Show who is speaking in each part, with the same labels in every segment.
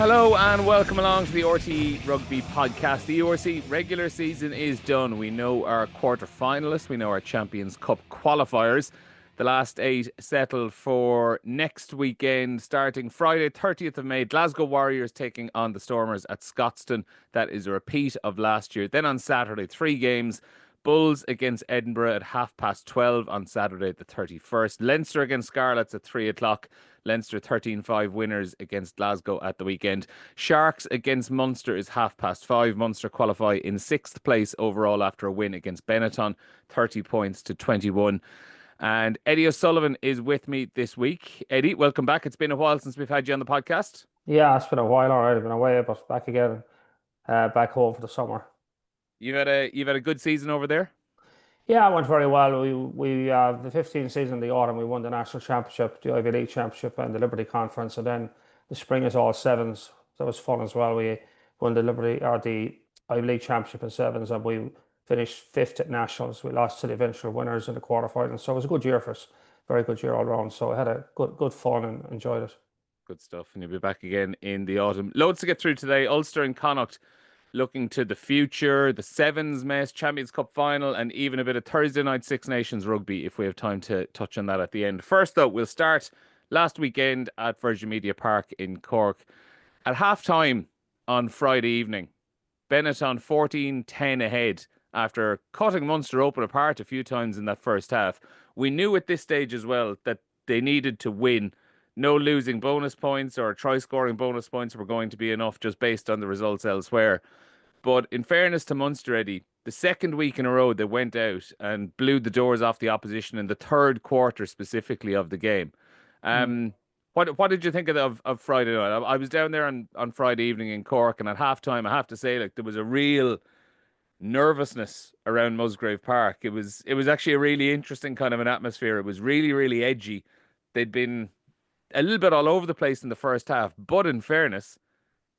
Speaker 1: Hello and welcome along to the RTÉ Rugby podcast. The URC regular season is done. We know our quarter-finalists, we know our Champions Cup qualifiers. The last 8 settled for next weekend, starting Friday, 30th of May. Glasgow Warriors taking on the Stormers at Scotstoun. That is a repeat of last year. Then on Saturday, 3 games. Bulls against Edinburgh at 12:30 on Saturday the 31st. Leinster against Scarlets at 3 o'clock. Leinster 13-5 winners against Glasgow at the weekend. Sharks against Munster is 5:30. Munster qualify in 6th place overall after a win against Benetton, 30 points to 21. And Eddie O'Sullivan is with me this week. Eddie, welcome back. It's been a while since we've had you on the podcast.
Speaker 2: Yeah, it's been a while, all right. I've been away, but back again, back home for the summer.
Speaker 1: You've had a good season over there?
Speaker 2: Yeah, it went very well. We the 15 season in the autumn, we won the national championship, the Ivy League championship, and the Liberty Conference, and then the spring is all sevens. That was fun as well. We won the Ivy League championship in sevens, and we finished 5th at nationals. We lost to the eventual winners in the quarterfinals, so it was a good year for us. Very good year all around. So I had a good fun and enjoyed it.
Speaker 1: Good stuff, and you'll be back again in the autumn. Loads to get through today. Ulster and Connacht looking to the future, the Sevens Mess, Champions Cup final, and even a bit of Thursday night Six Nations rugby if we have time to touch on that at the end. First, though, we'll start last weekend at Virgin Media Park in Cork. At half-time on Friday evening, Benetton 14-10 ahead after cutting Munster open apart a few times in that first half. We knew at this stage as well that they needed to win. No losing bonus points or try-scoring bonus points were going to be enough just based on the results elsewhere. But in fairness to Munster, Eddie, the second week in a row they went out and blew the doors off the opposition in the third quarter specifically of the game. What did you think of Friday night? I was down there on Friday evening in Cork, and at halftime, I have to say, like, there was a real nervousness around Musgrave Park. It was actually a really interesting kind of an atmosphere. It was really, really edgy. They'd been a little bit all over the place in the first half, but in fairness,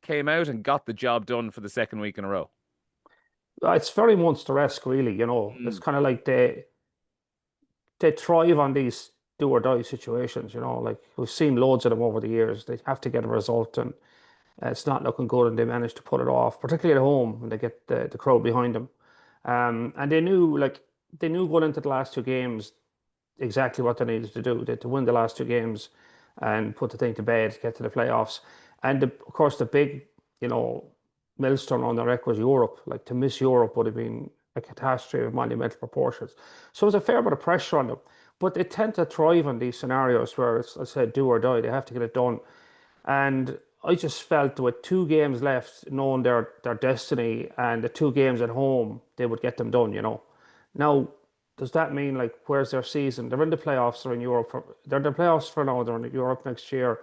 Speaker 1: came out and got the job done for the second week in a row.
Speaker 2: It's very Munster-esque, really. It's kind of like they thrive on these do or die situations. Like we've seen loads of them over the years. They have to get a result, and it's not looking good, and they manage to pull it off, particularly at home when they get the crowd behind them. And they knew going into the last 2 games exactly what they needed to do. They had to win the last 2 games and put the thing to bed, get to the playoffs. And of course, the big, millstone on the record was Europe. Like to miss Europe would have been a catastrophe of monumental proportions. So there's a fair bit of pressure on them. But they tend to thrive on these scenarios where it's, I said, do or die. They have to get it done. And I just felt with 2 games left, knowing their destiny and the 2 games at home, they would get them done, Now, does that mean, like, where's their season? They're in the playoffs, they're in Europe. They're in the playoffs for now, they're in Europe next year.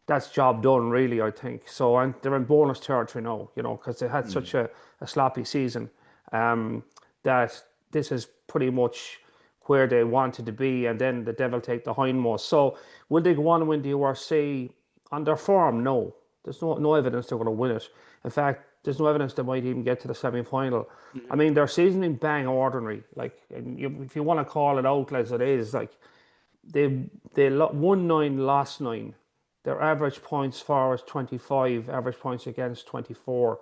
Speaker 2: That's job done, really, I think. So, and they're in bonus territory now, because they had such a sloppy season, that this is pretty much where they wanted to be, and then the devil take the hindmost. So, will they go on and win the URC on their form? No. There's no evidence they're going to win it. In fact, there's no evidence they might even get to the semi-final. I mean, their season in bang ordinary. Like, if you want to call it out as it is, like they won 9, lost 9. Their average points for is 25, average points against 24.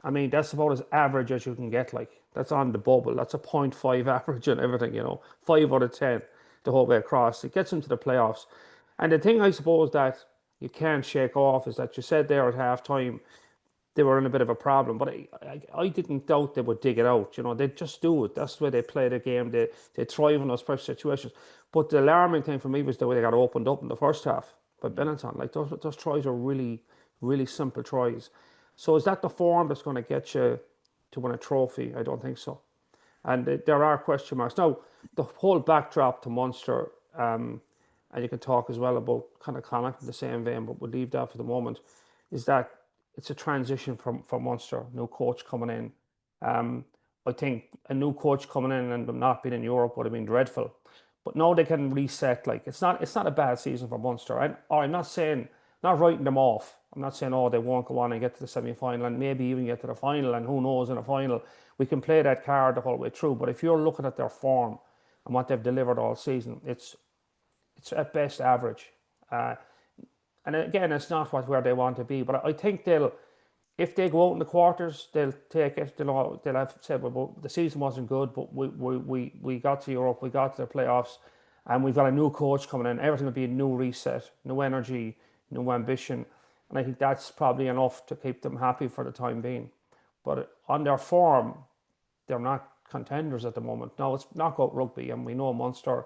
Speaker 2: I mean, that's about as average as you can get. Like, that's on the bubble. That's a 0.5 average and everything, 5 out of 10 the whole way across. It gets into the playoffs. And the thing I suppose that you can't shake off is that you said there at halftime they were in a bit of a problem, but I didn't doubt they would dig it out. They just do it. That's the way they play the game. They thrive in those pressure situations. But the alarming thing for me was the way they got opened up in the first half by Benetton. Like those tries are really, really simple tries. So is that the form that's going to get you to win a trophy? I don't think so. And there are question marks. Now, the whole backdrop to Munster, and you can talk as well about kind of Connacht in the same vein, but we'll leave that for the moment, is that it's a transition from Munster, new coach coming in. I think a new coach coming in and them not being in Europe would have been dreadful. But now they can reset. Like it's not a bad season for Munster. I'm not saying, not writing them off. I'm not saying, oh, they won't go on and get to the semi-final and maybe even get to the final, and who knows, in the final we can play that card the whole way through. But if you're looking at their form and what they've delivered all season, it's at best average. And again, it's not where they want to be. But I think if they go out in the quarters, they'll take it. They'll have said, well, the season wasn't good, but we got to Europe, we got to the playoffs, and we've got a new coach coming in. Everything will be a new reset, new energy, new ambition. And I think that's probably enough to keep them happy for the time being. But on their form, they're not contenders at the moment. Now it's knockout rugby, and we know Munster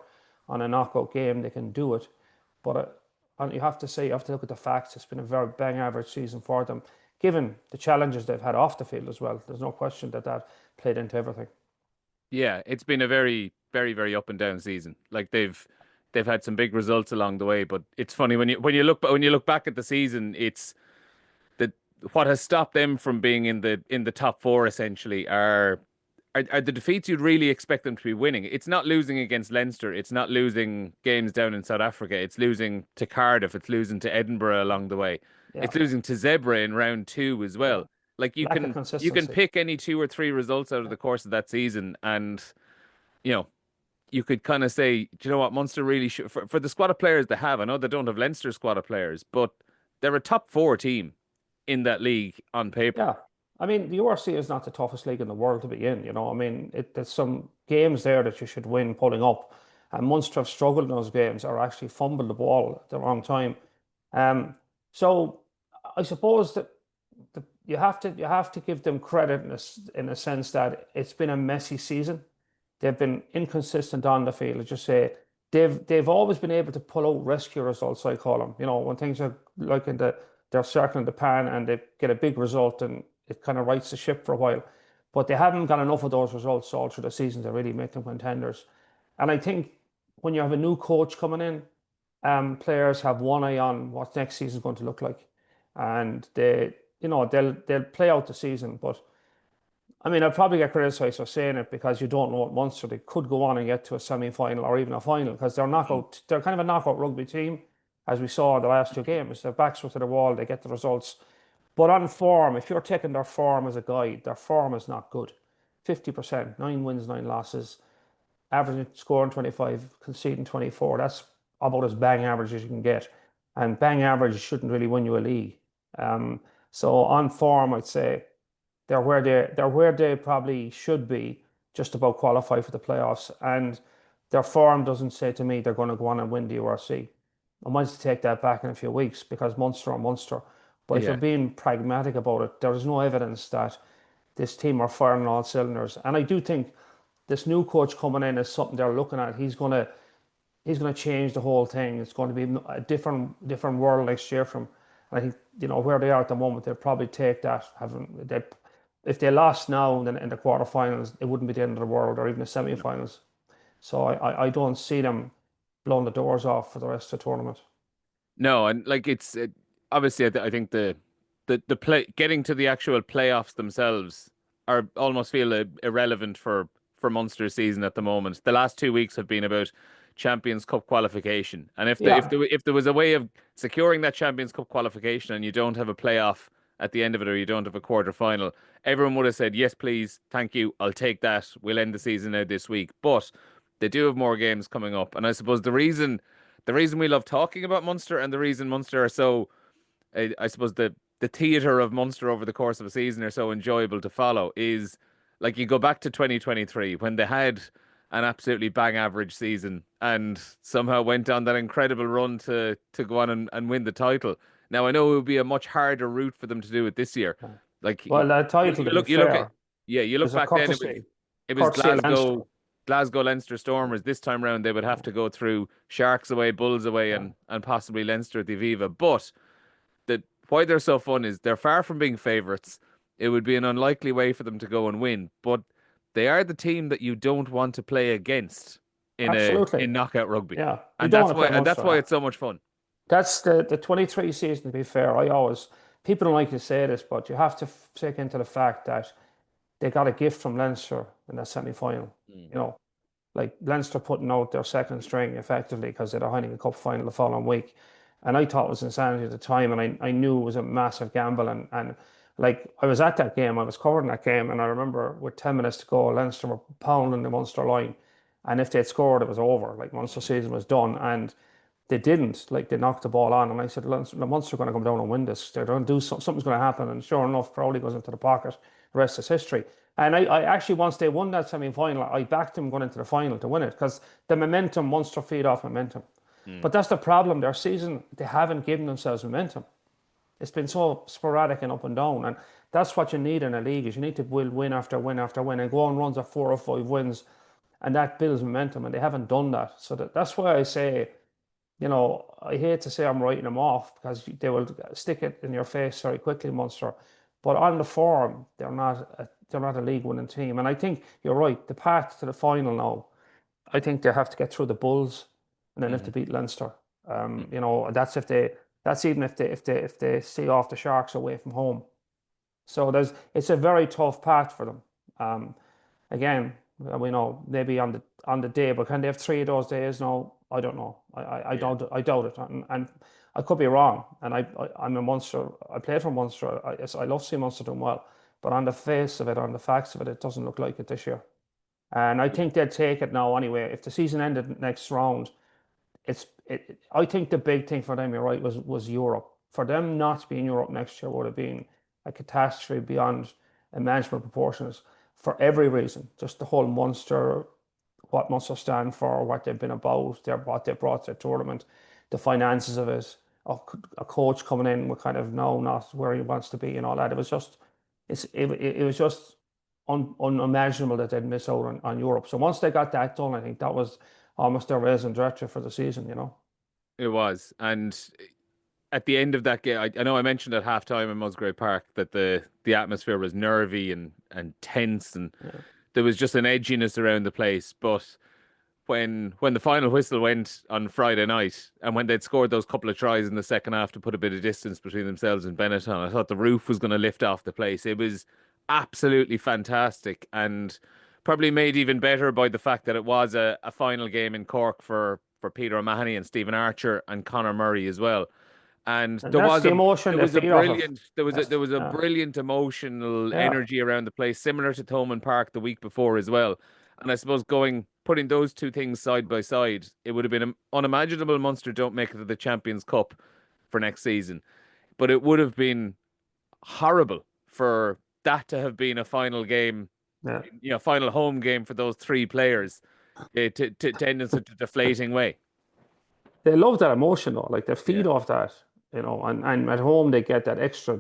Speaker 2: on a knockout game they can do it. But and you have to look at the facts. It's been a very bang average season for them, given the challenges they've had off the field as well. There's no question that played into everything.
Speaker 1: Yeah, it's been a very, very, very up and down season. Like they've had some big results along the way, but it's funny when you look back at the season, it's the what has stopped them from being in the top four essentially are the defeats you'd really expect them to be winning. It's not losing against Leinster, it's not losing games down in South Africa, it's losing to Cardiff, it's losing to Edinburgh along the way.
Speaker 2: Yeah,
Speaker 1: It's losing to Zebra in round two as
Speaker 2: yeah.
Speaker 1: well. Like
Speaker 2: Lack of
Speaker 1: you can
Speaker 2: consistency.
Speaker 1: pick any two or three results out of
Speaker 2: Yeah,
Speaker 1: the course of that season and you know, you could kind of say, do you know what, Munster really should for the squad of players they have. I know they don't have Leinster's squad of players, but they're a top four team in that league on paper.
Speaker 2: yeah. I mean, the URC is not the toughest league in the world to be in. I mean, there's some games there that you should win pulling up, and Munster have struggled in those games or actually fumbled the ball at the wrong time. Um, so I suppose that you have to give them credit in a sense that it's been a messy season. They've been inconsistent on the field. I just say they've always been able to pull out rescue results, I call them. When things are like they're circling the pan and they get a big result and it kind of rights the ship for a while. But they haven't got enough of those results all through the season to really make them contenders. And I think when you have a new coach coming in, players have one eye on what next season is going to look like, and they'll play out the season. But I mean, I'll probably get criticised for saying it because you don't know what Munster they could go on and get to a semi-final or even a final because they're kind of a knockout rugby team, as we saw in the last two games. Their backs were to the wall, they get the results. But on form, if you're taking their form as a guide, their form is not good. 50%, 9 wins, 9 losses, averaging scoring 25, conceding 24. That's about as bang average as you can get. And bang average shouldn't really win you a league. Um, so on form, I'd say they're where they probably should be, just about qualify for the playoffs. And their form doesn't say to me they're going to go on and win the URC. I might take that back in a few weeks because Munster are Munster. But if you're
Speaker 1: Yeah.
Speaker 2: being pragmatic about it, there is no evidence that this team are firing on all cylinders. And I do think this new coach coming in is something they're looking at. He's gonna change the whole thing. It's going to be a different world next year from. And I think where they are at the moment, they'll probably take that. If they lost now in the quarterfinals, it wouldn't be the end of the world, or even the semi-finals. So I don't see them blowing the doors off for the rest of the tournament.
Speaker 1: No, and like obviously I think the play getting to the actual playoffs themselves are almost feel irrelevant for Munster's season at the moment. The last 2 weeks have been about Champions Cup qualification, and
Speaker 2: Yeah,
Speaker 1: if there was a way of securing that Champions Cup qualification and you don't have a playoff at the end of it or you don't have a quarter final, everyone would have said yes, please, thank you, I'll take that. We'll end the season now this week, but they do have more games coming up, and I suppose the reason we love talking about Munster and the reason Munster are so, I suppose the theatre of Munster over the course of a season are so enjoyable to follow is like you go back to 2023 when they had an absolutely bang average season and somehow went on that incredible run to go on and win the title. Now I know it would be a much harder route for them to do it this year.
Speaker 2: yeah.
Speaker 1: Like
Speaker 2: Well, that title, to be
Speaker 1: you look at
Speaker 2: fair,
Speaker 1: yeah, you look
Speaker 2: is a
Speaker 1: back then it was
Speaker 2: courtesy of Leinster.
Speaker 1: Glasgow Leinster Stormers. This time round they would have to go through Sharks away, Bulls away,
Speaker 2: Yeah,
Speaker 1: and possibly Leinster at the Aviva. But why they're so fun is they're far from being favourites. It would be an unlikely way for them to go and win, but they are the team that you don't want to play against
Speaker 2: absolutely.
Speaker 1: in knockout rugby,
Speaker 2: Yeah, you
Speaker 1: and
Speaker 2: don't want to play
Speaker 1: that's
Speaker 2: Munster.
Speaker 1: why it's so much fun.
Speaker 2: That's the 23 season, to be fair. People don't like to say this, but you have to take into the fact that they got a gift from Leinster in that semi-final.
Speaker 1: Mm.
Speaker 2: You know, like Leinster putting out their second string effectively because they had a Heineken Cup final the following week. And I thought it was insanity at the time, and I knew it was a massive gamble. And like I was at that game, I was covering that game, and I remember with 10 minutes to go, Leinster were pounding the Munster line. And if they'd scored, it was over. Like Munster season was done. And they didn't. Like they knocked the ball on, and I said, the Munster are going to come down and win this. They're going to do something's going to happen, and sure enough, Crowley goes into the pocket. The rest is history. And I actually, once they won that semi-final, I backed them going into the final to win it because the momentum, Munster feed off momentum.
Speaker 1: Mm.
Speaker 2: But that's the problem. Their season, they haven't given themselves momentum. It's been so sporadic and up and down, and that's what you need in a league. Is you need to win after win after win, and go on runs of 4 or 5 wins, and that builds momentum. And they haven't done that. So that's why I say, I hate to say I'm writing them off because they will stick it in your face very quickly, Munster. But on the form, they're not a league winning team. And I think you're right. The path to the final now, I think they have to get through the Bulls and then have to
Speaker 1: Mm.
Speaker 2: beat Leinster.
Speaker 1: Mm.
Speaker 2: That's even if they see off the Sharks away from home. So it's a very tough path for them. Again, we know maybe on the day, but can they have 3 of those days? No, I don't know. I
Speaker 1: Yeah.
Speaker 2: don't I doubt it, and I could be wrong. And I'm a Munster. I played for Munster. I love seeing Munster doing well, but on the face of it, on the facts of it, it doesn't look like it this year. And I
Speaker 1: Yeah.
Speaker 2: think they'd take it now anyway. If the season ended next round, I think the big thing for them, you're right, was Europe. For them not to be in Europe next year would have been a catastrophe beyond imaginable proportions for every reason. Just the whole Munster, what Munster stand for, what they've been about, what they brought to the tournament, the finances of it, a coach coming in with kind of no, not where he wants to be and all that. It was just unimaginable that they'd miss out on Europe. So once they got that done, I think that was almost their raison d'etre for the season.
Speaker 1: It was. And at the end of that game, I know I mentioned at halftime in Musgrave Park that the atmosphere was nervy and tense, and
Speaker 2: Yeah.
Speaker 1: there was just an edginess around the place. But when the final whistle went on Friday night, and when they'd scored those couple of tries in the second half to put a bit of distance between themselves and Benetton, I thought the roof was going to lift off the place. It was absolutely fantastic, and probably made even better by the fact that it was a final game in Cork for Peter O'Mahony and Stephen Archer and Conor Murray as well. And
Speaker 2: And that's the emotion
Speaker 1: there
Speaker 2: they
Speaker 1: was a
Speaker 2: feed off of.
Speaker 1: brilliant there was a
Speaker 2: That's,
Speaker 1: there was a
Speaker 2: yeah.
Speaker 1: brilliant emotional
Speaker 2: Yeah.
Speaker 1: energy around the place, similar to Thomond Park the week before as well. And I suppose putting those two things side by side, it would have been unimaginable Munster don't make it to the Champions Cup for next season. But it would have been horrible for that to have been a final game,
Speaker 2: Yeah.
Speaker 1: final home game for those three players, to end in such a deflating way.
Speaker 2: They love that emotion though. Like they
Speaker 1: Yeah.
Speaker 2: feed off that, and at home they get that extra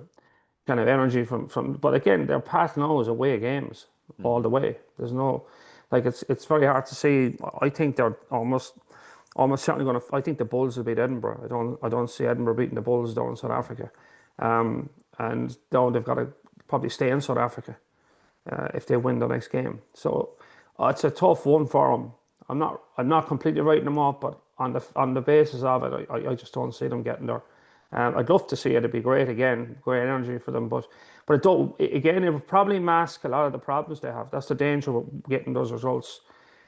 Speaker 2: kind of energy from but again, their path now is away games all
Speaker 1: Mhm.
Speaker 2: the way. There's no like it's very hard to see. I think they're almost certainly going to. I think the Bulls will beat Edinburgh. I don't see Edinburgh beating the Bulls down in South Africa, and now they've got to probably stay in South Africa if they win the next game. So it's a tough one for them. I'm not completely writing them off, but on the basis of it, I just don't see them getting there. I'd love to see it. It'd be great again, great energy for them. But it don't. Again, it would probably mask a lot of the problems they have. That's the danger with getting those results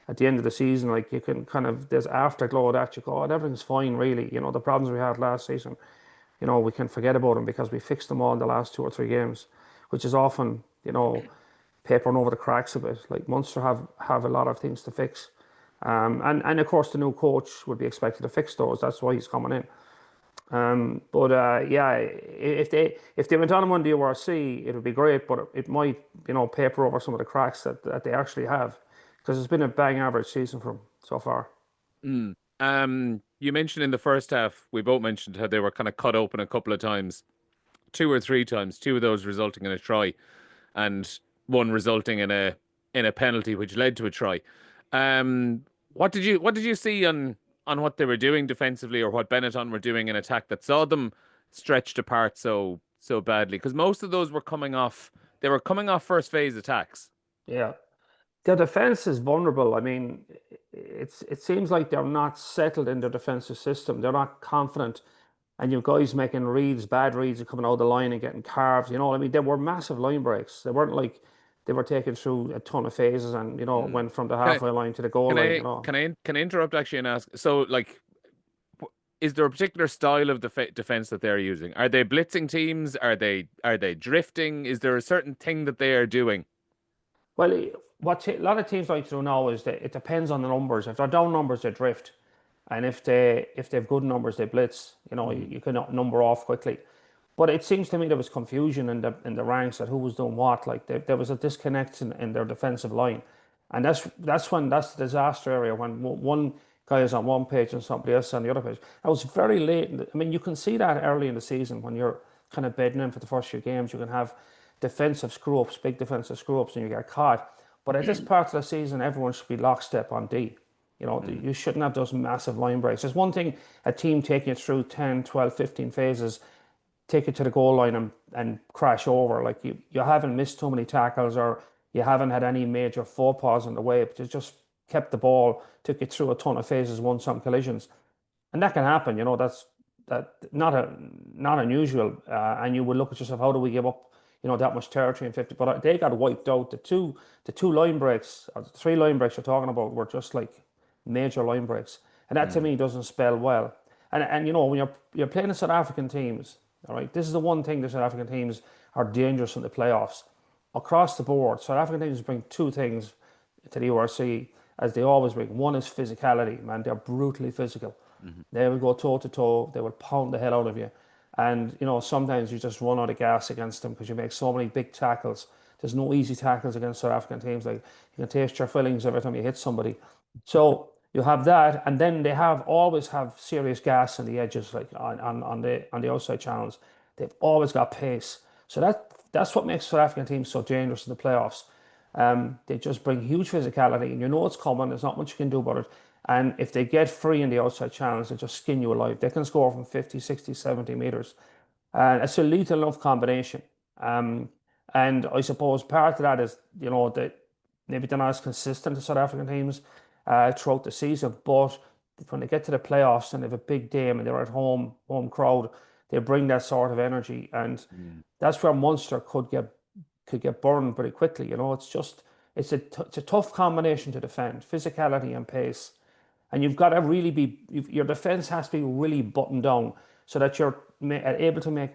Speaker 2: at the end of the season. Like you can kind of there's afterglow of that. You go, oh, everything's fine, really. The problems we had last season. We can forget about them because we fixed them all in the last 2 or 3 games, which is often, papering over the cracks a bit. Like Munster have a lot of things to fix. And of course the new coach would be expected to fix those. That's why he's coming in. But yeah, if they went on and won the URC, it would be great, but it might, paper over some of the cracks that they actually have. Because it's been a bang average season for them so far.
Speaker 1: Mm. You mentioned in the first half, we both mentioned how they were kind of cut open a couple of times, 2 or 3 times, two of those resulting in a try, and one resulting in a penalty, which led to a try. What did you see on what they were doing defensively, or what Benetton were doing in attack that saw them stretched apart so badly? Because most of those were coming off. They were coming off first phase attacks.
Speaker 2: Yeah. Their defense is vulnerable. I mean, it seems like they're not settled in their defensive system. They're not confident. And you've guys making reads, bad reads, and coming out of the line and getting carved. I mean, they were massive line breaks. They weren't like they were taken through a ton of phases and,
Speaker 1: Mm.
Speaker 2: went from the
Speaker 1: Can I
Speaker 2: halfway line to the goal
Speaker 1: can
Speaker 2: line.
Speaker 1: I can I interrupt actually and ask? So, like, is there a particular style of defense that they're using? Are they blitzing teams? Are they drifting? Is there a certain thing that they are doing?
Speaker 2: Well, a lot of teams like to do now is that it depends on the numbers. If they're down numbers, they drift. and if they've good numbers, they blitz. You can number off quickly. But it seems to me there was confusion in the ranks at who was doing what. Like there was a disconnect in their defensive line, and that's the disaster area when one guy is on one page and somebody else on the other page. I was very late. I mean, you can see that early in the season when you're kind of bedding in for the first few games. You can have defensive screw ups, big defensive screw ups, and you get caught. But at this part of the season, everyone should be lockstep on D. You shouldn't have those massive line breaks. There's one thing a team taking it through 10, 12, 15 phases, take it to the goal line and crash over. Like you haven't missed too many tackles or you haven't had any major faux pas on the way, but you just kept the ball, took it through a ton of phases, won some collisions. And that can happen, that's that not unusual. And you would look at yourself, how do we give up, that much territory in 50? But they got wiped out. The two line breaks, or the three line breaks you're talking about were just like major line breaks. And that to me doesn't spell well. And when you're playing the South African teams, all right, this is the one thing the South African teams are dangerous in the playoffs. Across the board, South African teams bring two things to the URC as they always bring. One is physicality, man. They're brutally physical. They will go toe to toe. They will pound the hell out of you. And, sometimes you just run out of gas against them because you make so many big tackles. There's no easy tackles against South African teams. Like, you can taste your fillings every time you hit somebody. So you have that, and then they always have serious gas on the edges, like on the outside channels. They've always got pace. So that's what makes South African teams so dangerous in the playoffs. They just bring huge physicality, and it's coming. There's not much you can do about it. And if they get free in the outside channels, they just skin you alive. They can score from 50, 60, 70 meters. And it's a lethal enough combination. Um, and I suppose part of that is, that maybe they're not as consistent as South African teams throughout the season. But when they get to the playoffs and they have a big game and they're at home crowd, they bring that sort of energy. And that's where Munster could get burned pretty quickly. It's a tough combination to defend, physicality and pace. And you've got to really your defense has to be really buttoned down so that you're able to make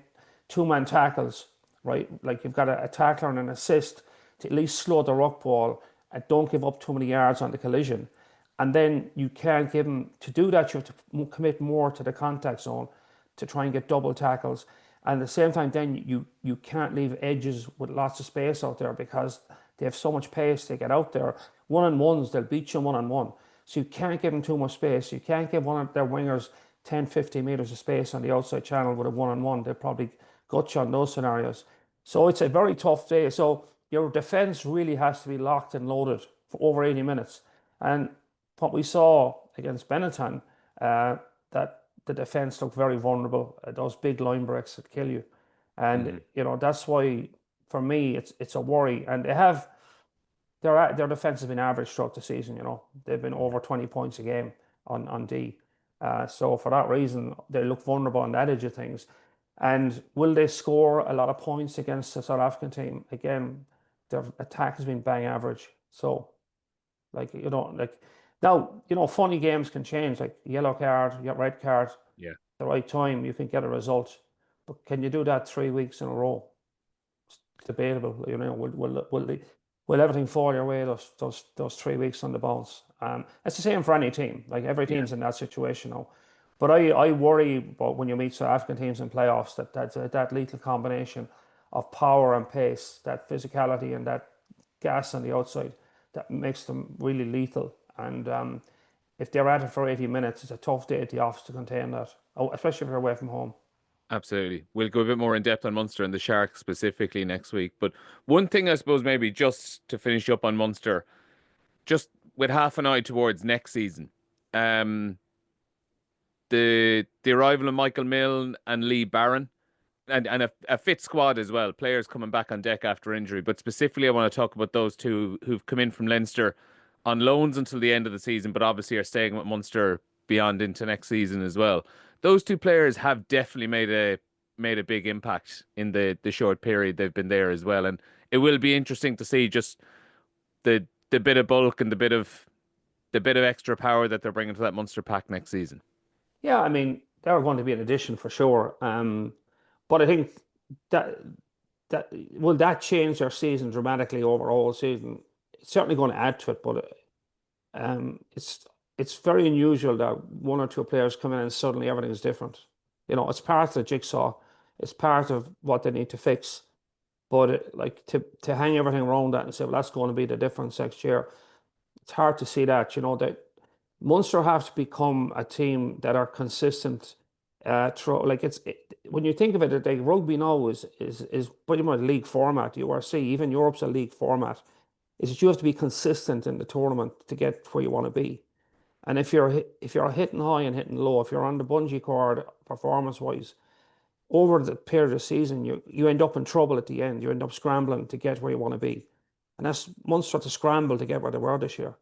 Speaker 2: two-man tackles, right? Like you've got a tackler and an assist to at least slow the ruck ball and don't give up too many yards on the collision. And then you can't give them, to do that, you have to commit more to the contact zone to try and get double tackles. And at the same time, then you can't leave edges with lots of space out there because they have so much pace. They get out there. One-on-ones, they'll beat you one-on-one. So you can't give them too much space. You can't give one of their wingers 10, 15 meters of space on the outside channel with a one-on-one. They'll probably gut you on those scenarios. So it's a very tough day. So your defense really has to be locked and loaded for over 80 minutes. And what we saw against Benetton, that the defense looked very vulnerable. Those big line breaks that kill you. And, that's why, for me, it's a worry. And their defense has been average throughout the season. They've been over 20 points a game on D. So for that reason, they look vulnerable on that edge of things. And will they score a lot of points against the South African team? Again, their attack has been bang average. So, now, funny games can change, like yellow card, you get red card,
Speaker 1: Yeah.
Speaker 2: the right time, you can get a result. But can you do that 3 weeks in a row? It's debatable. Will everything fall your way those 3 weeks on the bounce? It's the same for any team. Like every
Speaker 1: Yeah.
Speaker 2: team's in that situation now. But I worry about when you meet South African teams in playoffs that lethal combination of power and pace, that physicality and that gas on the outside that makes them really lethal. And if they're at it for 80 minutes, it's a tough day at the office to contain that, especially if you're away from home.
Speaker 1: Absolutely. We'll go a bit more in depth on Munster and the Sharks specifically next week. But one thing I suppose maybe just to finish up on Munster, just with half an eye towards next season. Um, the arrival of Michael Milne and Lee Barron and a fit squad as well, players coming back on deck after injury. But specifically, I want to talk about those two who've come in from Leinster on loans until the end of the season, but obviously are staying with Munster beyond into next season as well. Those two players have definitely made a big impact in the short period they've been there as well. And it will be interesting to see just the bit of bulk and the bit of extra power that they're bringing to that Munster pack next season.
Speaker 2: Yeah, I mean, they're going to be an addition for sure. But I think that will that change their season dramatically over all season? It's certainly going to add to it, but it's it's very unusual that one or two players come in and suddenly everything is different. It's part of the jigsaw. It's part of what they need to fix. But like to hang everything around that and say, well, that's going to be the difference next year. It's hard to see that. That Munster have to become a team that are consistent. When you think of it, like rugby now is pretty much league format. URC, even Europe's a league format. Is that you have to be consistent in the tournament to get where you want to be. And if you're hitting high and hitting low, if you're on the bungee cord performance wise, over the period of the season, you end up in trouble at the end. You end up scrambling to get where you want to be. And that's Munster to scramble to get where they were this year.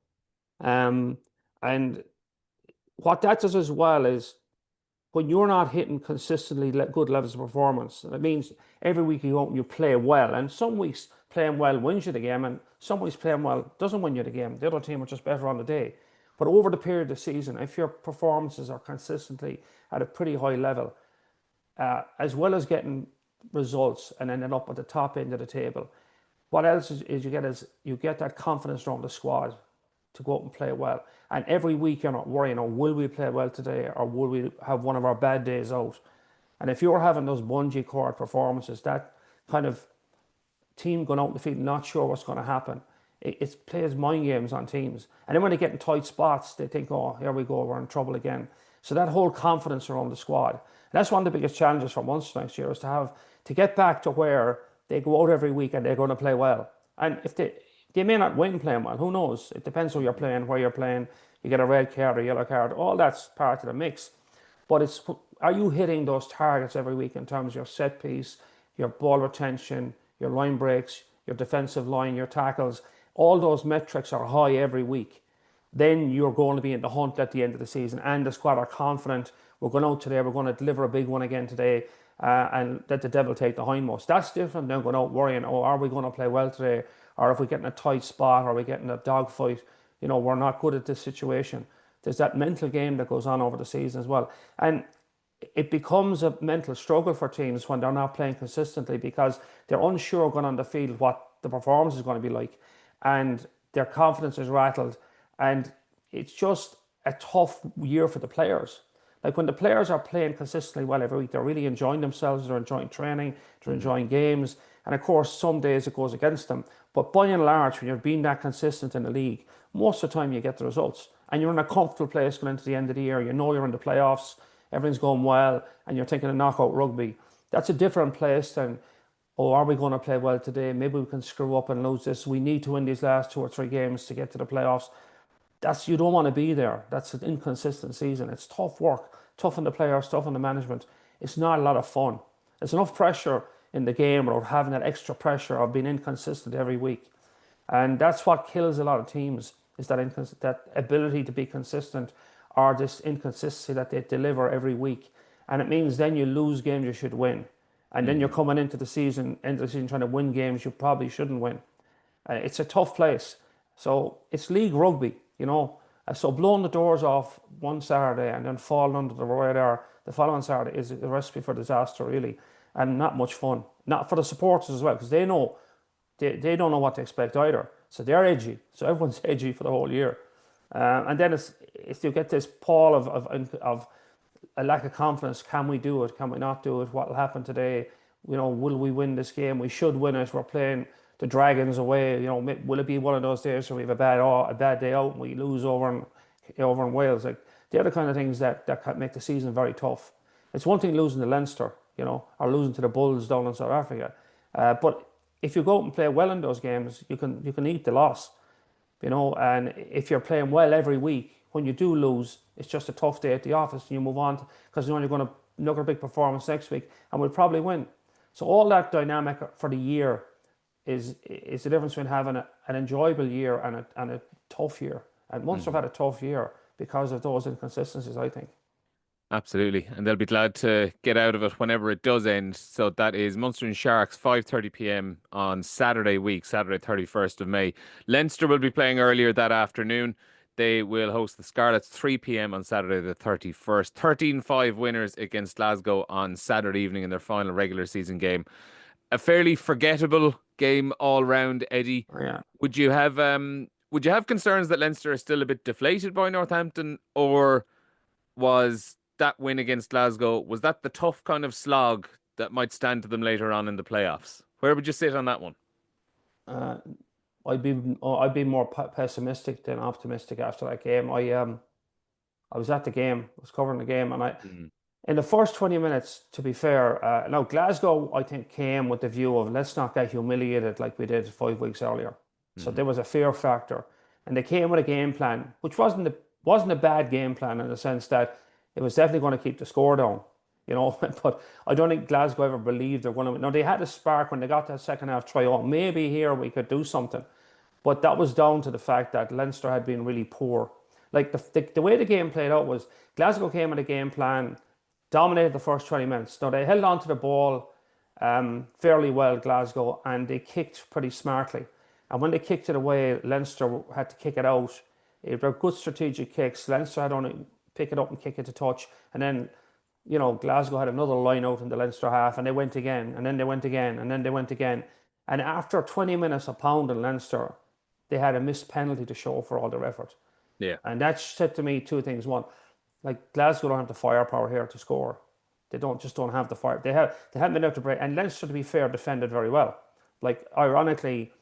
Speaker 2: Um, and what that does as well is when you're not hitting consistently good levels of performance, and it means every week you go and you play well. And some weeks playing well wins you the game, and some weeks playing well doesn't win you the game. The other team are just better on the day. But over the period of the season, if your performances are consistently at a pretty high level, as well as getting results and ending up at the top end of the table, what else is you get that confidence around the squad to go out and play well. And every week you're not worrying, will we play well today or will we have one of our bad days out? And if you're having those bungee cord performances, that kind of team going out in the field not sure what's going to happen, it plays mind games on teams. And then when they get in tight spots, they think, oh, here we go, we're in trouble again. So that whole confidence around the squad. And that's one of the biggest challenges for Munster next year is to get back to where they go out every week and they're going to play well. And if they may not win playing well, who knows? It depends who you're playing, where you're playing. You get a red card or yellow card, all that's part of the mix. But are you hitting those targets every week in terms of your set piece, your ball retention, your line breaks, your defensive line, your tackles? All those metrics are high every week. Then you're going to be in the hunt at the end of the season, and the squad are confident. We're going out today, we're going to deliver a big one again today, and let the devil take the hindmost. That's different than going out worrying, are we going to play well today? Or if we get in a tight spot, or we get in a dogfight, we're not good at this situation. There's that mental game that goes on over the season as well. And it becomes a mental struggle for teams when they're not playing consistently because they're unsure going on the field what the performance is going to be like. And their confidence is rattled. And it's just a tough year for the players. Like when the players are playing consistently well every week, they're really enjoying themselves, they're enjoying training, they're enjoying games. And of course, some days it goes against them. But by and large, when you're being that consistent in the league, most of the time you get the results. And you're in a comfortable place going into the end of the year. You know you're in the playoffs, everything's going well, and you're thinking of knockout rugby. That's a different place than, are we going to play well today? Maybe we can screw up and lose this. We need to win these last 2 or 3 games to get to the playoffs. You don't want to be there. That's an inconsistent season. It's tough work, tough on the players, tough on the management. It's not a lot of fun. There's enough pressure in the game or having that extra pressure of being inconsistent every week. And that's what kills a lot of teams, is that ability to be consistent or this inconsistency that they deliver every week. And it means then you lose games you should win. And then you're coming into the season, trying to win games you probably shouldn't win. It's a tough place. So it's league rugby. So blowing the doors off one Saturday and then falling under the radar the following Saturday is a recipe for disaster, really, and not much fun. Not for the supporters as well, because they don't know what to expect either. So they're edgy. So everyone's edgy for the whole year. And then it's you get this pall of a lack of confidence. Can we do it? Can we not do it? What will happen today? Will we win this game? We should win it. We're playing the Dragons away. Will it be one of those days where we have a bad day out and we lose over in Wales? Like they're the kind of things that can make the season very tough. It's one thing losing to Leinster, or losing to the Bulls down in South Africa, but if you go out and play well in those games, you can eat the loss. And if you're playing well every week, when you do lose, it's just a tough day at the office and you move on because you're going to another big performance next week and we'll probably win. So all that dynamic for the year is the difference between having an enjoyable year and a tough year. And Munster have had a tough year because of those inconsistencies, I think.
Speaker 1: Absolutely, and they'll be glad to get out of it whenever it does end. So that is Munster and Sharks, 5:30 p.m. on Saturday week, Saturday 31st of May. Leinster will be playing earlier that afternoon. They will host the Scarlets 3 p.m. on Saturday the 31st. 13-5 winners against Glasgow on Saturday evening in their final regular season game. A fairly forgettable game all round, Eddie.
Speaker 2: Yeah.
Speaker 1: Would you have would you have concerns that Leinster are still a bit deflated by Northampton, or was that win against Glasgow, was that the tough kind of slog that might stand to them later on in the playoffs? Where would you sit on that one?
Speaker 2: Uh, I'd be more pessimistic than optimistic after that game. I was at the game, I was covering the game, and
Speaker 1: Mm,
Speaker 2: in the first 20 minutes, to be fair, now Glasgow, I think, came with the view of let's not get humiliated like we did 5 weeks earlier. So
Speaker 1: mhm.
Speaker 2: there was a fear factor, and they came with a game plan, which wasn't a bad game plan in the sense that it was definitely going to keep the score down, you know. But I don't think Glasgow ever believed they're going to. No, they had a spark when they got that second half try. Oh, maybe here we could do something. But that was down to the fact that Leinster had been really poor. Like the way the game played out was Glasgow came with a game plan, dominated the first 20 minutes. Now they held on to the ball fairly well, Glasgow, and they kicked pretty smartly. And when they kicked it away, Leinster had to kick it out. They were good strategic kicks. Leinster had only pick it up and kick it to touch. And then, Glasgow had another line out in the Leinster half, and they went again, and then they went again, and then they went again. And after 20 minutes of pounding Leinster, they had a missed penalty to show for all their effort.
Speaker 1: Yeah.
Speaker 2: And that said to me two things. One, like Glasgow don't have the firepower here to score. They don't have the fire. They haven't been able to break. And Leinster, to be fair, defended very well. Like ironically,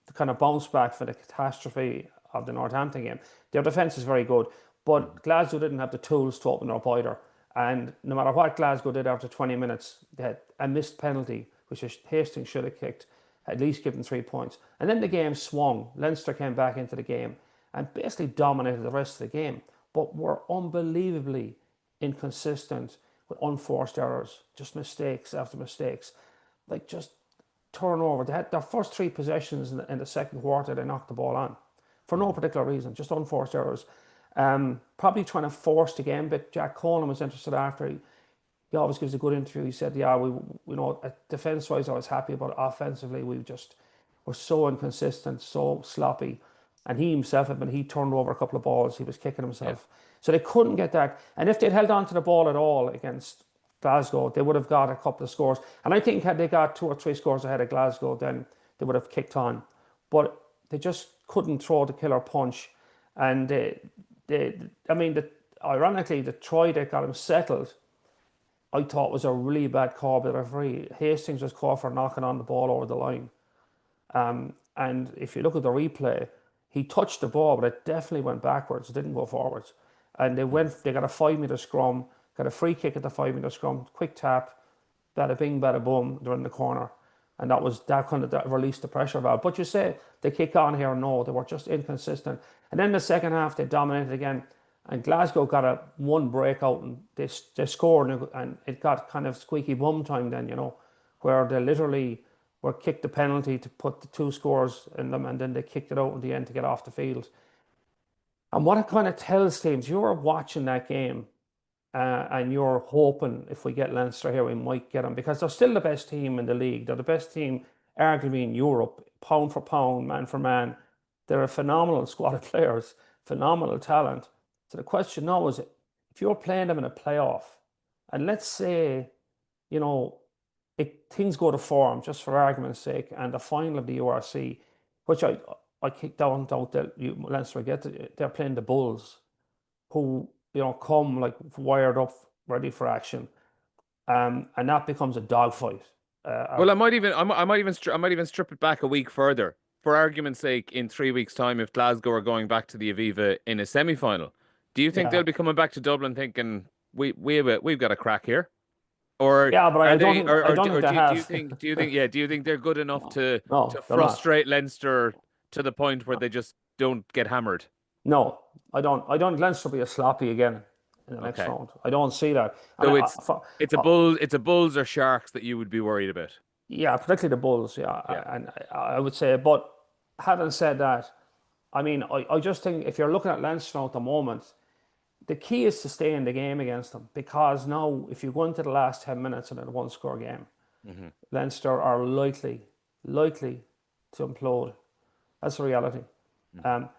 Speaker 2: the kind of bounce back for the catastrophe of the Northampton game, their defence is very good. But Glasgow didn't have the tools to open up either. And no matter what Glasgow did after 20 minutes, they had a missed penalty, which Hastings should have kicked, at least given 3 points. And then the game swung. Leinster came back into the game and basically dominated the rest of the game, but were unbelievably inconsistent with unforced errors, just mistakes after mistakes, like just turnover. They had their first three possessions in the second quarter, they knocked the ball on for no particular reason, just unforced errors. Probably trying to force the game, but Jack Conan was interested after. He always gives a good interview. He said, "Yeah, defense wise, I was happy, but offensively, we just were so inconsistent, so sloppy." And he himself he turned over a couple of balls. He was kicking
Speaker 1: Yeah.
Speaker 2: himself, so they couldn't get that. And if they'd held on to the ball at all against Glasgow, they would have got a couple of scores. And I think had they got 2 or 3 scores ahead of Glasgow, then they would have kicked on. But they just couldn't throw the killer punch. And I mean, ironically, the try that got him settled, I thought was a really bad call by the referee. Hastings was called for knocking on the ball over the line. And if you look at the replay, he touched the ball, but it definitely went backwards. It didn't go forwards. And they got a 5 meter scrum, got a free kick at the 5 meter scrum, quick tap, bada bing, bada boom, they're in the corner. And that released the pressure valve. But you say they kick on here, no, they were just inconsistent. And then the second half, they dominated again. And Glasgow got one breakout and they scored, and it got kind of squeaky bum time then, where they literally were kicked the penalty to put the 2 scores in them, and then they kicked it out in the end to get off the field. And what it kind of tells teams, you're watching that game and you're hoping if we get Leinster here, we might get them because they're still the best team in the league. They're the best team, arguably, in Europe, pound for pound, man for man. They're a phenomenal squad of players, phenomenal talent. So the question now is, if you're playing them in a playoff, and let's say, you know, things go to form, just for argument's sake, and the final of the URC, which I kick down, doubt that Leinster will get, they're playing the Bulls, who, come like wired up, ready for action. And that becomes a dogfight.
Speaker 1: Well, I might even strip it back a week further. For argument's sake, in 3 weeks' time, if Glasgow are going back to the Aviva in a semi-final, do you think
Speaker 2: Yeah.
Speaker 1: they'll be coming back to Dublin thinking we've got a crack here? Or
Speaker 2: Yeah, but
Speaker 1: are
Speaker 2: I don't
Speaker 1: they
Speaker 2: think I don't think they
Speaker 1: do you
Speaker 2: have.
Speaker 1: think do you think they're good enough
Speaker 2: No,
Speaker 1: to
Speaker 2: no, they're not.
Speaker 1: frustrate Leinster to the point where they just don't get hammered?
Speaker 2: No, I don't. I don't. Leinster will be a sloppy again in the next
Speaker 1: Okay.
Speaker 2: round. I don't see that. And
Speaker 1: So it's a Bulls or Sharks that you would be worried about.
Speaker 2: yeah, particularly the Bulls. Yeah,
Speaker 1: Yeah.
Speaker 2: and I would say. But having said that, I mean, I just think if you're looking at Leinster now at the moment, the key is to stay in the game against them because now if you go into the last 10 minutes in a one-score game,
Speaker 1: Hmm.
Speaker 2: Leinster are likely to implode. That's the reality. Um,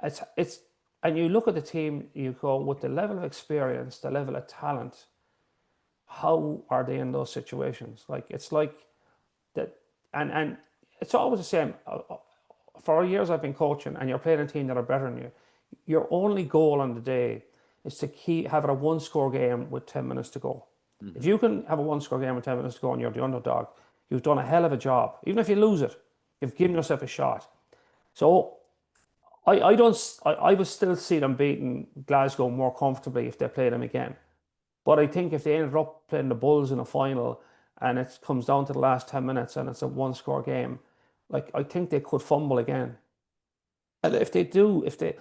Speaker 2: it's and you look at the team, you go with the level of experience, the level of talent. How are they in those situations? Like it's like that, and it's always the same. for years I've been coaching, and you're playing a team that are better than you. Your only goal on the day is to keep having a one-score game with 10 minutes to go. If you can have a one-score game with 10 minutes to go and you're the underdog, you've done a hell of a job. Even if you lose it, you've given yourself a shot. So I don't. I would still see them beating Glasgow more comfortably if they play them again. But I think if they ended up playing the Bulls in a final and it comes down to the last 10 minutes and it's a one-score game, like I think they could fumble again. And if they do, if they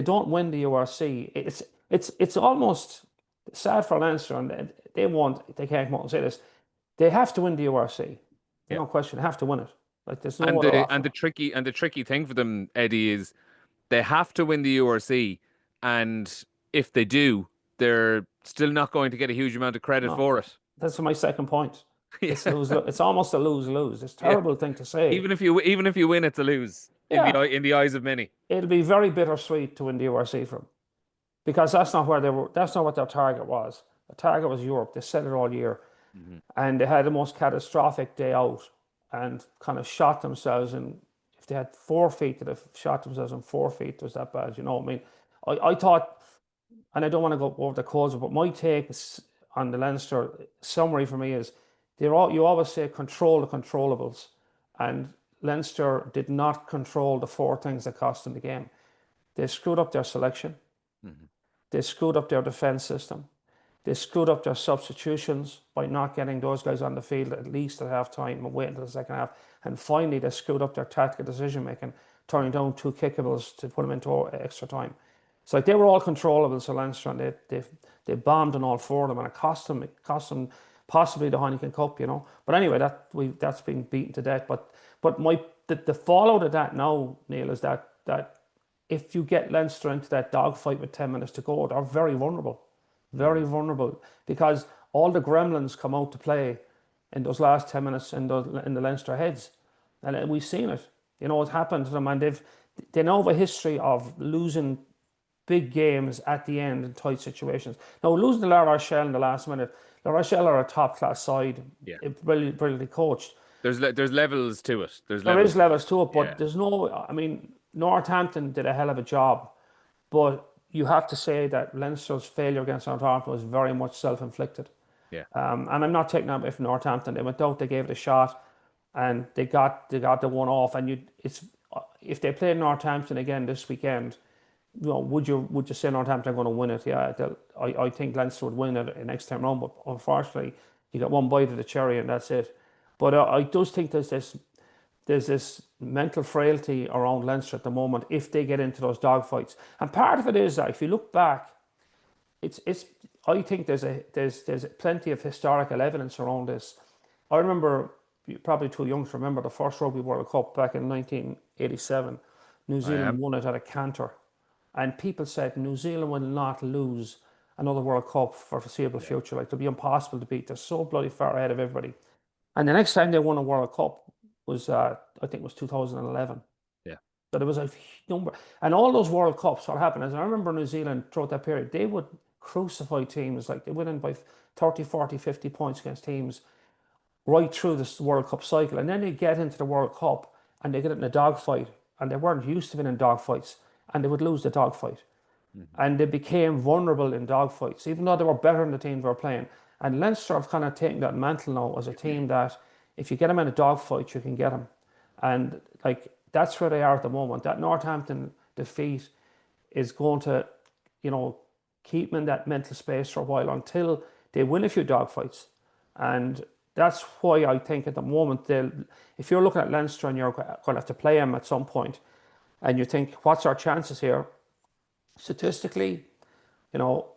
Speaker 2: don't win the URC, it's almost sad for Leinster, and they can't come out and say this. They have to win the URC.
Speaker 1: Yeah.
Speaker 2: No question, they have to win it. Like there's no
Speaker 1: And
Speaker 2: other
Speaker 1: the
Speaker 2: option.
Speaker 1: tricky thing for them, Eddie, is they have to win the URC, and if they do, they're still not going to get a huge amount of credit
Speaker 2: No,
Speaker 1: for it.
Speaker 2: that's my second point. It's
Speaker 1: Yeah,
Speaker 2: lose. It's almost a lose-lose. It's a
Speaker 1: yeah.
Speaker 2: terrible thing to say.
Speaker 1: Even if you win, it's a lose
Speaker 2: Yeah,
Speaker 1: in the eyes of many.
Speaker 2: it'll be very bittersweet to win the URC for them because that's not where they were. That's not what their target was. The target was Europe. They said it all year, and they had the most catastrophic day out and kind of shot themselves. And if they had 4 feet, they'd have shot themselves in 4 feet. It was that bad, you know. I mean, I thought, and I don't want to go over the cause, but my take on the Leinster summary for me is you always say control the controllables, and Leinster did not control the four things that cost them the game. They screwed up their selection. They screwed up their defence system. They screwed up their substitutions by not getting those guys on the field at least at half time and waiting until the second half. And finally, they screwed up their tactical decision making, turning down two kickables to put them into extra time. It's like they were all controllable, so Leinster, and they bombed on all four of them, and it cost them possibly the Heineken Cup, you know. But anyway, that's been beaten to death. But the fallout of that now, Neil, is that if you get Leinster into that dogfight with 10 minutes to go, they're very vulnerable, because all the gremlins come out to play in those last 10 minutes in the Leinster heads, and we've seen it. You know, it's happened to them, and they now have a history of losing big games at the end in tight situations. Now, losing to La Rochelle in the last minute, La Rochelle are a top class side,
Speaker 1: Yeah.
Speaker 2: brilliantly coached.
Speaker 1: There's levels to it.
Speaker 2: There is levels to it, but
Speaker 1: Yeah.
Speaker 2: there's no. I mean, Northampton did a hell of a job, but you have to say that Leinster's failure against Northampton was very much self-inflicted.
Speaker 1: Yeah.
Speaker 2: And I'm not taking that away from Northampton. They went out, they gave it a shot, and they got the one off. And if they played Northampton again this weekend, you know, would you say Northampton are going to win it? Yeah, I think Leinster would win it in next time round, but unfortunately, you got one bite of the cherry and that's it. But I just think there's this mental frailty around Leinster at the moment if they get into those dogfights. And part of it is that if you look back, it's I think there's plenty of historical evidence around this. I remember, you're probably too young to remember, the first Rugby World Cup back in 1987. New Zealand won it at a canter. And people said New Zealand will not lose another World Cup for foreseeable future. Like, it'll be impossible to beat. They're so bloody far ahead of everybody. And the next time they won a World Cup was, I think it was 2011.
Speaker 1: Yeah.
Speaker 2: So there was a number. And all those World Cups, what happened is, I remember New Zealand throughout that period, they would crucify teams. Like, they win in by 30, 40, 50 points against teams right through this World Cup cycle. And then they get into the World Cup and they get in a dogfight. And they weren't used to being in dogfights. And they would lose the dogfight. And they became vulnerable in dogfights, even though they were better than the team they were playing. And Leinster have kind of taken that mantle now as a team that if you get them in a dogfight, you can get them. And like, that's where they are at the moment. That Northampton defeat is going to, you know, keep them in that mental space for a while until they win a few dogfights. And that's why I think at the moment, if you're looking at Leinster and you're going to have to play them at some point, and you think, what's our chances here? Statistically, you know,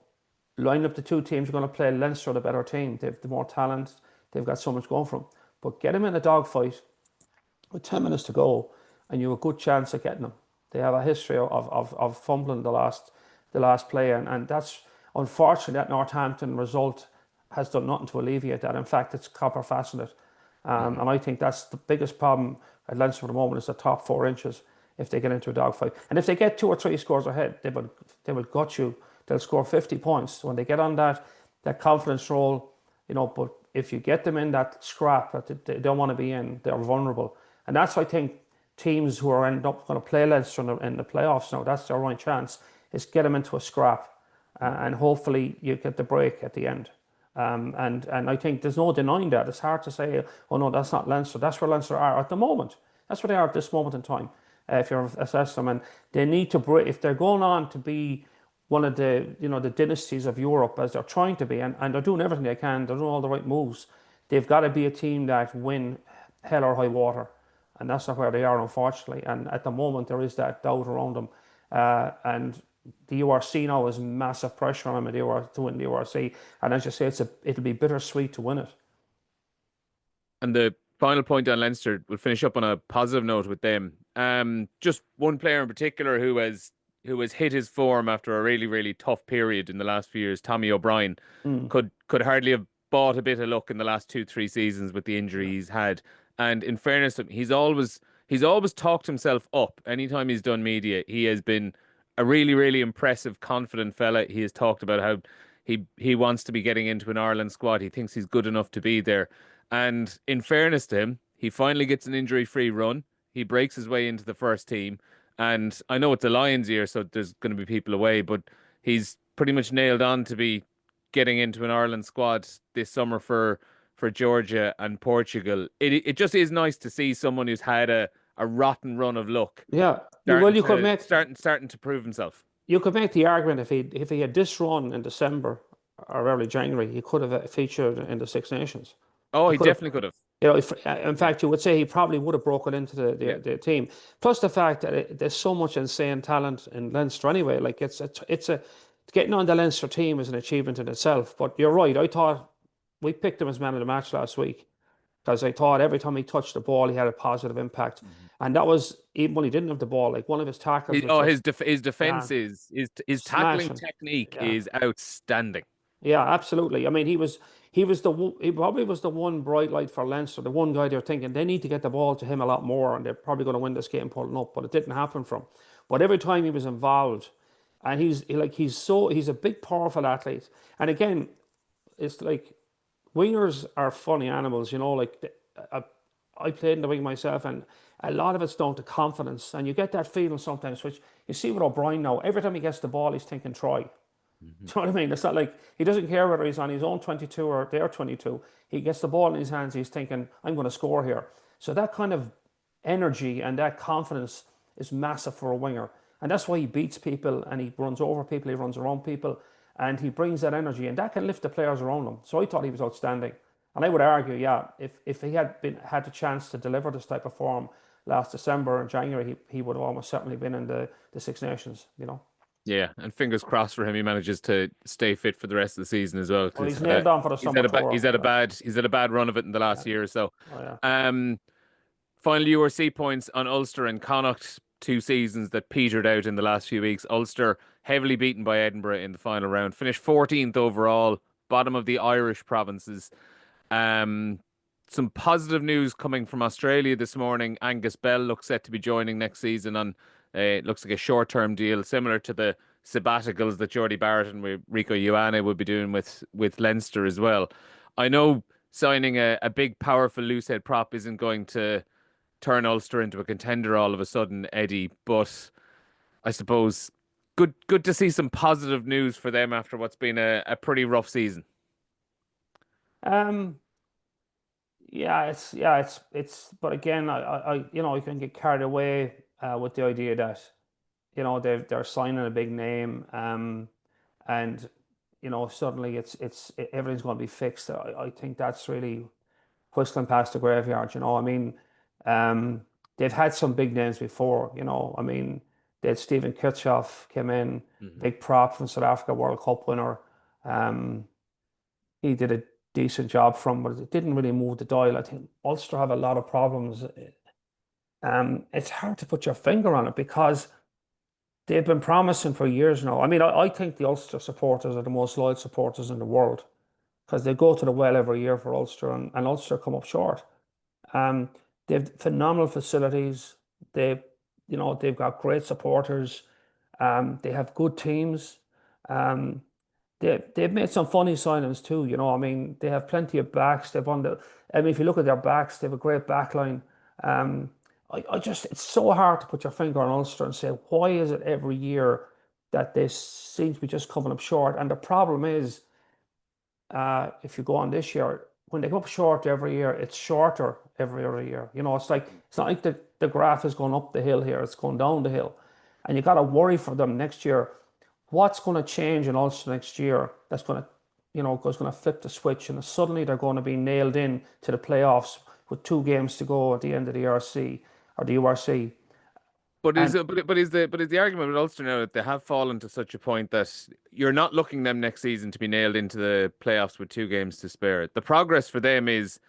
Speaker 2: line up the two teams, you're going to play Leinster, the better team. They've the more talent. They've got so much going for them. But get them in a dogfight with 10 minutes to go, and you have a good chance of getting them. They have a history of fumbling the last play, and that's unfortunately that Northampton result has done nothing to alleviate that. In fact, it's copper fastened it. And I think that's the biggest problem at Leinster for the moment, is the top 4 inches if they get into a dogfight. And if they get 2 or 3 scores ahead, they will gut you. They'll score 50 points. When they get on that confidence roll, you know, but if you get them in that scrap that they don't want to be in, they're vulnerable. And that's, I think, teams who are end up going to play Leinster in the playoffs now. That's their only chance, is get them into a scrap, and hopefully you get the break at the end. And I think there's no denying that. It's hard to say, oh no, that's not Leinster. That's where Leinster are at the moment. That's where they are at this moment in time. If you're assessing them, and they need to break, if they're going on to be one of the the dynasties of Europe as they're trying to be, and they're doing everything they can, they're doing all the right moves. They've got to be a team that win hell or high water, and that's not where they are, unfortunately. And at the moment, there is that doubt around them, and the URC now is massive pressure on them to win the URC. And as you say, it'll be bittersweet to win it.
Speaker 1: And the final point on Leinster, we'll finish up on a positive note with them. Just one player in particular who has hit his form after a really, really tough period in the last few years, Tommy O'Brien,
Speaker 2: Mm.
Speaker 1: could hardly have bought a bit of luck in the last 2, 3 seasons with the injury he's had. And in fairness to him, he's always talked himself up. Anytime he's done media, he has been a really, really impressive, confident fella. He has talked about how he wants to be getting into an Ireland squad. He thinks he's good enough to be there. And in fairness to him, he finally gets an injury-free run. He breaks his way into the first team. And I know it's a Lions year, so there's going to be people away, but he's pretty much nailed on to be getting into an Ireland squad this summer for Georgia and Portugal. It just is nice to see someone who's had a rotten run of luck
Speaker 2: Yeah, well,
Speaker 1: starting to prove himself.
Speaker 2: you could make the argument if he had this run in December or early January, he could have featured in the Six Nations.
Speaker 1: Oh,
Speaker 2: He
Speaker 1: he
Speaker 2: could have,
Speaker 1: definitely could have.
Speaker 2: if, in
Speaker 1: Yeah,
Speaker 2: fact, you would say he probably would have broken into
Speaker 1: yeah.
Speaker 2: the team. Plus the fact that there's so much insane talent in Leinster anyway. Like it's a getting on the Leinster team is an achievement in itself. But you're right. I thought we picked him as man of the match last week because I thought every time he touched the ball, he had a positive impact.
Speaker 1: Mhm.
Speaker 2: And that was even when he didn't have the ball. Like one of his tackles was just
Speaker 1: His
Speaker 2: yeah,
Speaker 1: defense is his tackling
Speaker 2: smashing.
Speaker 1: technique
Speaker 2: Yeah.
Speaker 1: is outstanding.
Speaker 2: Yeah, absolutely. I mean, he probably was the one bright light for Leinster, the one guy they're thinking they need to get the ball to him a lot more, and they're probably going to win this game pulling up, but it didn't happen for him. But every time he was involved, and he's a big, powerful athlete. And again, it's like wingers are funny animals, I, I played in the wing myself, and a lot of it's down to confidence, and you get that feeling sometimes, which you see with O'Brien now. Every time he gets the ball, he's thinking try.
Speaker 1: Mhm.
Speaker 2: Do you know what I mean? It's not like he doesn't care whether he's on his own 22 or their 22. He gets the ball in his hands, he's thinking, I'm going to score here. So that kind of energy and that confidence is massive for a winger. And that's why he beats people and he runs over people, he runs around people, and he brings that energy and that can lift the players around him. So I thought he was outstanding. And I would argue, yeah, if he had the chance to deliver this type of form last December and January, he would have almost certainly been in the Six Nations.
Speaker 1: Yeah, and fingers crossed for him. He manages to stay fit for the rest of the season as well
Speaker 2: Well,
Speaker 1: because
Speaker 2: he's nailed on for the
Speaker 1: he's
Speaker 2: summer
Speaker 1: had a ba-
Speaker 2: tour.
Speaker 1: he's had a bad run of it in the
Speaker 2: Yeah.
Speaker 1: last year or so.
Speaker 2: Oh, yeah.
Speaker 1: Um, Final URC points on Ulster and Connacht, 2 seasons that petered out in the last few weeks. Ulster heavily beaten by Edinburgh in the final round, finished 14th overall, bottom of the Irish provinces. Um, some positive news coming from Australia this morning. Angus Bell looks set to be joining next season on it looks like a short-term deal, similar to the sabbaticals that Jordy Barrett and Rico Ioane would be doing with Leinster as well. I know signing a big, powerful loosehead prop isn't going to turn Ulster into a contender all of a sudden, Eddie, but I suppose good to see some positive news for them after what's been a pretty rough season.
Speaker 2: Um, yeah, it's but again, I can get carried away with the idea that they're signing a big name, and suddenly everything's going to be fixed. I think that's really whistling past the graveyard. I mean, um, they've had some big names before. I mean, they had Stephen Kirchhoff came in,
Speaker 1: Hmm.
Speaker 2: big prop from South Africa, World Cup winner. Um, he did a decent job from, but it didn't really move the dial. I think Ulster have a lot of problems. It's hard to put your finger on it because they've been promising for years now. I mean, I think the Ulster supporters are the most loyal supporters in the world because they go to the well every year for Ulster, and Ulster come up short. Um, they've phenomenal facilities. They, they've got great supporters. They have good teams. Um, they've made some funny signings too. I mean, they have plenty of backs. I mean, if you look at their backs, they have a great back line. Um, I just, it's so hard to put your finger on Ulster and say, why is it every year that they seem to be just coming up short? And the problem is, if you go on this year, when they go up short every year, it's shorter every other year. It's like it's not like the graph is going up the hill here; it's going down the hill, and you got to worry for them next year. What's going to change in Ulster next year? That's going to, is going to flip the switch, and suddenly they're going to be nailed in to the playoffs with 2 games to go at the end of the RC or the URC.
Speaker 1: But is
Speaker 2: And
Speaker 1: it, but is the argument with Ulster now that they have fallen to such a point that you're not looking them next season to be nailed into the playoffs with 2 games to spare? The progress for them is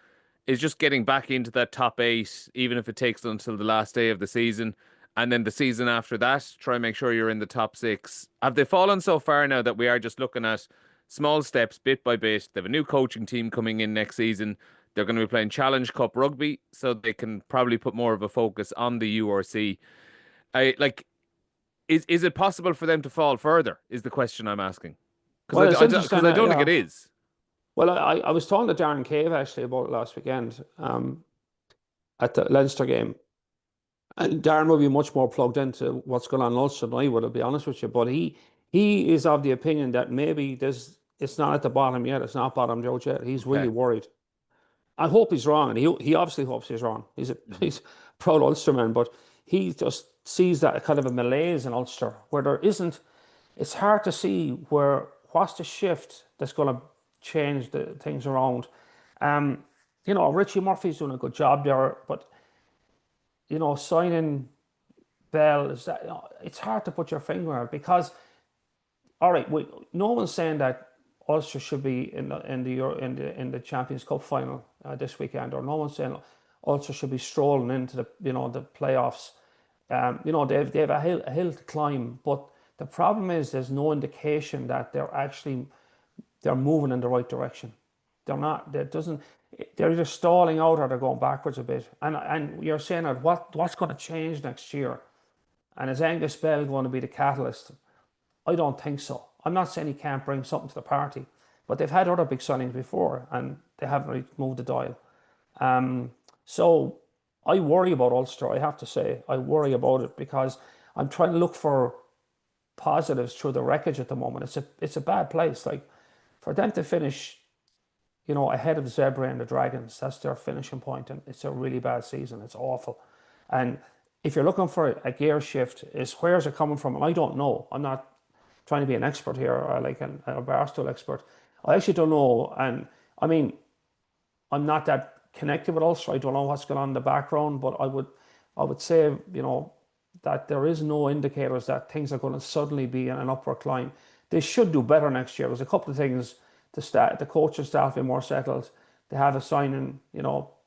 Speaker 1: just getting back into that top 8, even if it takes until the last day of the season. And then the season after that, try and make sure you're in the top 6. Have they fallen so far now that we are just looking at small steps bit by bit? They have a new coaching team coming in next season. They're going to be playing Challenge Cup rugby, so they can probably put more of a focus on the URC. I like is it possible for them to fall further? Is the question I'm asking.
Speaker 2: well,
Speaker 1: Because
Speaker 2: it's
Speaker 1: because
Speaker 2: interesting.
Speaker 1: I don't think
Speaker 2: Yeah.
Speaker 1: it is.
Speaker 2: Well, I was talking to Darren Cave actually about it last weekend at the Leinster game. And Darren will be much more plugged into what's going on in Ulster than I would, to be honest with you. But he is of the opinion that maybe this it's not at the bottom yet. It's not bottomed out yet. He's really
Speaker 1: Okay.
Speaker 2: worried. I hope he's wrong, and he obviously hopes he's wrong.
Speaker 1: Mhm.
Speaker 2: He's a proud Ulsterman, but he just sees that kind of a malaise in Ulster where there isn't. It's hard to see what's the shift that's going to change the things around. Um, Richie Murphy's doing a good job there, but signing Bell is that it's hard to put your finger on it because all right, no one's saying that Ulster should be in the Champions Cup final this weekend, or no one's saying Ulster should be strolling into the playoffs. They have a hill to climb, but the problem is there's no indication that they're moving in the right direction. They're not. That doesn't. They're either stalling out or they're going backwards a bit. And you're saying that what's going to change next year? And is Angus Bell going to be the catalyst? I don't think so. I'm not saying he can't bring something to the party, but they've had other big signings before and they haven't really moved the dial. So I worry about Ulster, I have to say. I worry about it because I'm trying to look for positives through the wreckage at the moment. It's a bad place. Like for them to finish, ahead of the Zebra and the Dragons, that's their finishing point, and it's a really bad season. It's awful. And if you're looking for a gear shift, is where's it coming from? And I don't know. I'm not trying to be an expert here, or like a barstool expert. I actually don't know. And I mean, I'm not that connected with Ulster. I don't know what's going on in the background, but I would say, that there is no indicators that things are going to suddenly be in an upward climb. They should do better next year. There's a couple of things. The coaching staff be more settled. They have a signing,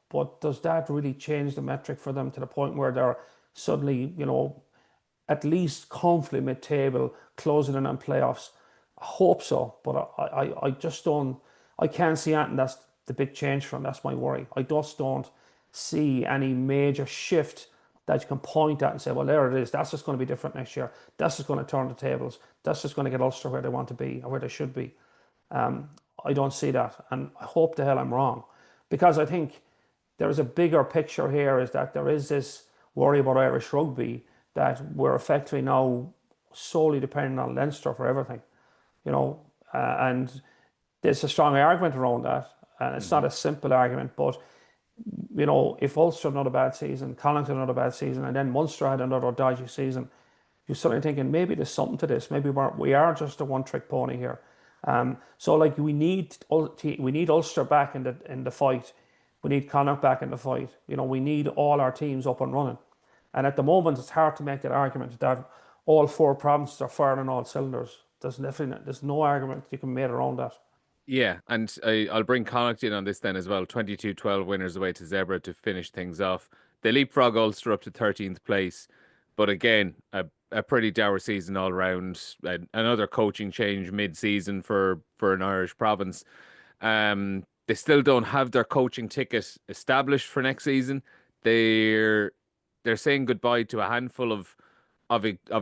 Speaker 2: but does that really change the metric for them to the point where they're suddenly, at least comfortably mid-table, closing in on playoffs? I hope so, but I just don't. I can't see anything that's the big change for them. That's my worry. I just don't see any major shift that you can point at and say, well, there it is. That's just going to be different next year. That's just going to turn the tables. That's just going to get Ulster where they want to be or where they should be. I don't see that, and I hope the hell I'm wrong, because I think there is a bigger picture here. Is that there is this worry about Irish rugby that we're effectively now solely dependent on Leinster for everything, and there's a strong argument around that, and it's not
Speaker 1: Mhm.
Speaker 2: a simple argument, but if Ulster had another bad season, Connacht had another bad season, and then Munster had another dodgy season, you're suddenly thinking maybe there's something to this. Maybe we are just a one-trick pony here. So like we need Ulster back in the fight. We need Connacht back in the fight. We need all our teams up and running. And at the moment, it's hard to make that argument that all 4 provinces are firing on all cylinders. There's no argument you can make around that.
Speaker 1: Yeah, and I'll bring Connacht in on this then as well. 22-12 winners away to Zebra to finish things off. They leapfrog Ulster up to 13th place. But again, a pretty dour season all round. Another coaching change mid-season for an Irish province. They still don't have their coaching ticket established for next season. They're they're saying goodbye to a handful of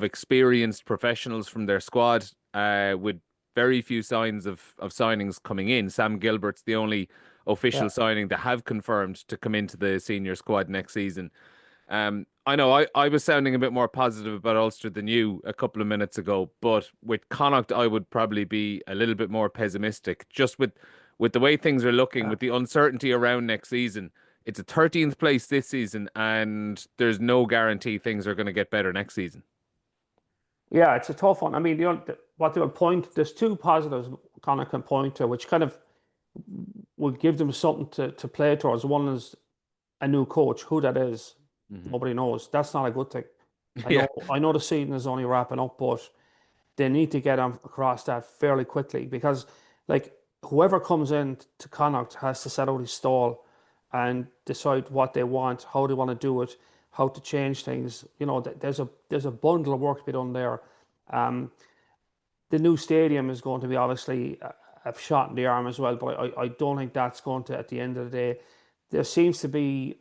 Speaker 1: experienced professionals from their squad, with very few signs of signings coming in. Sam Gilbert's the only official
Speaker 2: Yeah.
Speaker 1: signing they have confirmed to come into the senior squad next season. I know I was sounding a bit more positive about Ulster than you a couple of minutes ago, but with Connacht, I would probably be a little bit more pessimistic. Just with the way things are looking,
Speaker 2: Yeah.
Speaker 1: with the uncertainty around next season, it's a 13th place this season, and there's no guarantee things are going to get better next season.
Speaker 2: Yeah, it's a tough one. I mean, what they will point, there's two positives Connacht can point to, which kind of will give them something to play towards. One is a new coach. Who that is,
Speaker 1: Hmm.
Speaker 2: nobody knows. That's not a good thing.
Speaker 1: Yeah,
Speaker 2: I know the season is only wrapping up, but they need to get across that fairly quickly because, like, whoever comes in to Connacht has to set out his stall and decide what they want, how they want to do it, how to change things. There's a bundle of work to be done there. Um, the new stadium is going to be obviously a shot in the arm as well, but I don't think that's going to, at the end of the day, there seems to be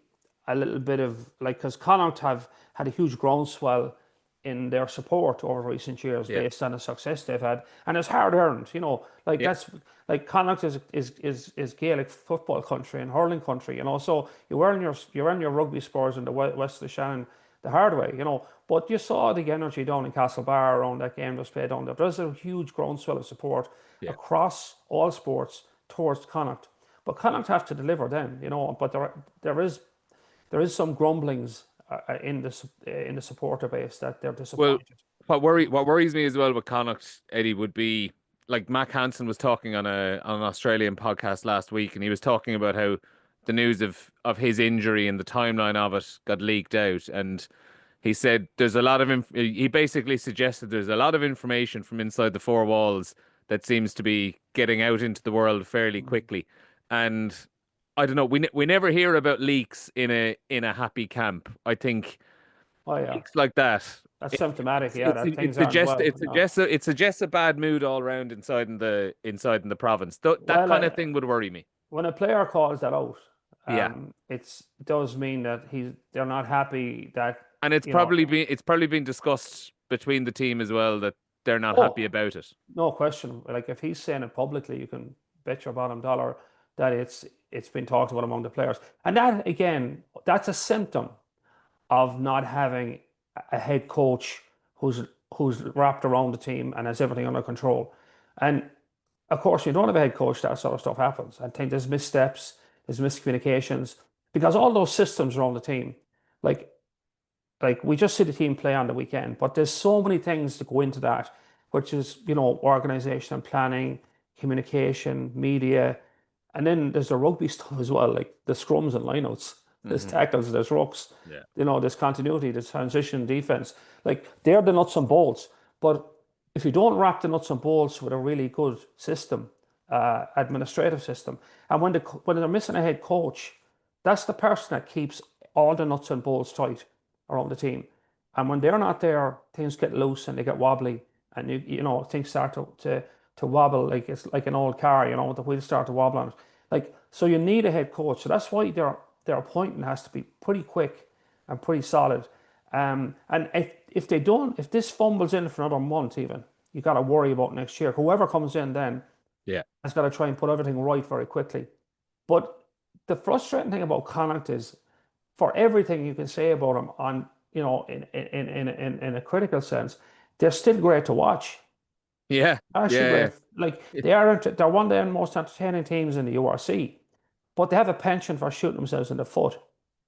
Speaker 2: a little bit of like, because Connacht have had a huge groundswell in their support over recent years
Speaker 1: yeah,
Speaker 2: based on the success they've had, and it's hard earned. Like
Speaker 1: yeah.
Speaker 2: that's like Connacht is Gaelic football country and hurling country. So you earn your rugby spurs in the west of the Shannon the hard way. But you saw the energy down in Castlebar around that game that was played down there. There's a huge groundswell of support
Speaker 1: Yeah.
Speaker 2: across all sports towards Connacht. But Connacht have to deliver then. But there is some grumblings in the supporter base that they're
Speaker 1: Well,
Speaker 2: disappointed.
Speaker 1: what worries me as well with Connacht, Eddie, would be like Mac Hansen was talking on an Australian podcast last week, and he was talking about how the news of his injury and the timeline of it got leaked out, and he said there's a lot of he basically suggested there's a lot of information from inside the four walls that seems to be getting out into the world fairly
Speaker 2: Mm.
Speaker 1: quickly, and I don't know, we never hear about leaks in a happy camp. I think
Speaker 2: Oh yeah,
Speaker 1: leaks like that.
Speaker 2: that's
Speaker 1: It,
Speaker 2: symptomatic. Yeah, that
Speaker 1: it
Speaker 2: things aren't
Speaker 1: suggests
Speaker 2: well. Yeah.
Speaker 1: it suggests a bad mood all around inside in the province. That
Speaker 2: Well,
Speaker 1: kind of thing would worry me.
Speaker 2: when a player calls that out,
Speaker 1: Yeah,
Speaker 2: it does mean that they're not happy that
Speaker 1: and
Speaker 2: you know.
Speaker 1: it's probably been discussed between the team as well that they're not happy
Speaker 2: Oh,
Speaker 1: about it.
Speaker 2: no question. Like if he's saying it publicly, you can bet your bottom dollar that it's been talked about among the players. And that again, that's a symptom of not having a head coach who's wrapped around the team and has everything under control. And of course, you don't have a head coach, that sort of stuff happens. I think there's missteps, there's miscommunications, because all those systems around the team, like we just see the team play on the weekend, but there's so many things that go into that, which is, organization and planning, communication, media, and then there's the rugby stuff as well, like the scrums and lineouts, there's
Speaker 1: Hmm.
Speaker 2: tackles, there's rucks,
Speaker 1: Yeah,
Speaker 2: there's continuity, there's transition, defense. Like they're the nuts and bolts. But if you don't wrap the nuts and bolts with a really good system, administrative system, and when they're missing a head coach, that's the person that keeps all the nuts and bolts tight around the team. And when they're not there, things get loose and they get wobbly, and things start to wobble like it's like an old car, with the wheels start to wobble on it. Like so, you need a head coach. So that's why their appointment has to be pretty quick and pretty solid. And if this fumbles in for another month, even you got to worry about next year. Whoever comes in then
Speaker 1: yeah,
Speaker 2: has got to try and put everything right very quickly. But the frustrating thing about Connacht is, for everything you can say about them on, in a critical sense, they're still great to watch.
Speaker 1: yeah,
Speaker 2: Actually,
Speaker 1: yeah,
Speaker 2: great. Like they're one of the most entertaining teams in the URC, but they have a penchant for shooting themselves in the foot.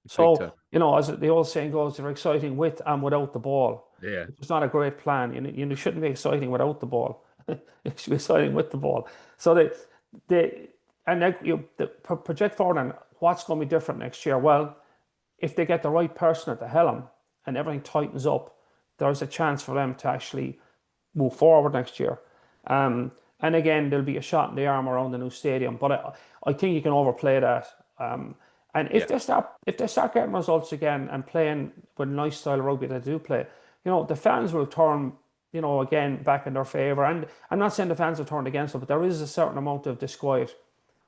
Speaker 1: big
Speaker 2: So,
Speaker 1: time.
Speaker 2: as the old saying goes, they're exciting with and without the ball.
Speaker 1: Yeah,
Speaker 2: It's not a great plan. You shouldn't be exciting without the ball. It should be exciting with the ball. So they and project forward on what's going to be different next year. Well, if they get the right person at the helm and everything tightens up, there's a chance for them to actually move forward next year. And again, there'll be a shot in the arm around the new stadium, but I think you can overplay that. And
Speaker 1: yeah,
Speaker 2: if they start getting results again and playing with nice style of rugby that they do play, the fans will turn, again back in their favour. And I'm not saying the fans have turned against them, but there is a certain amount of disquiet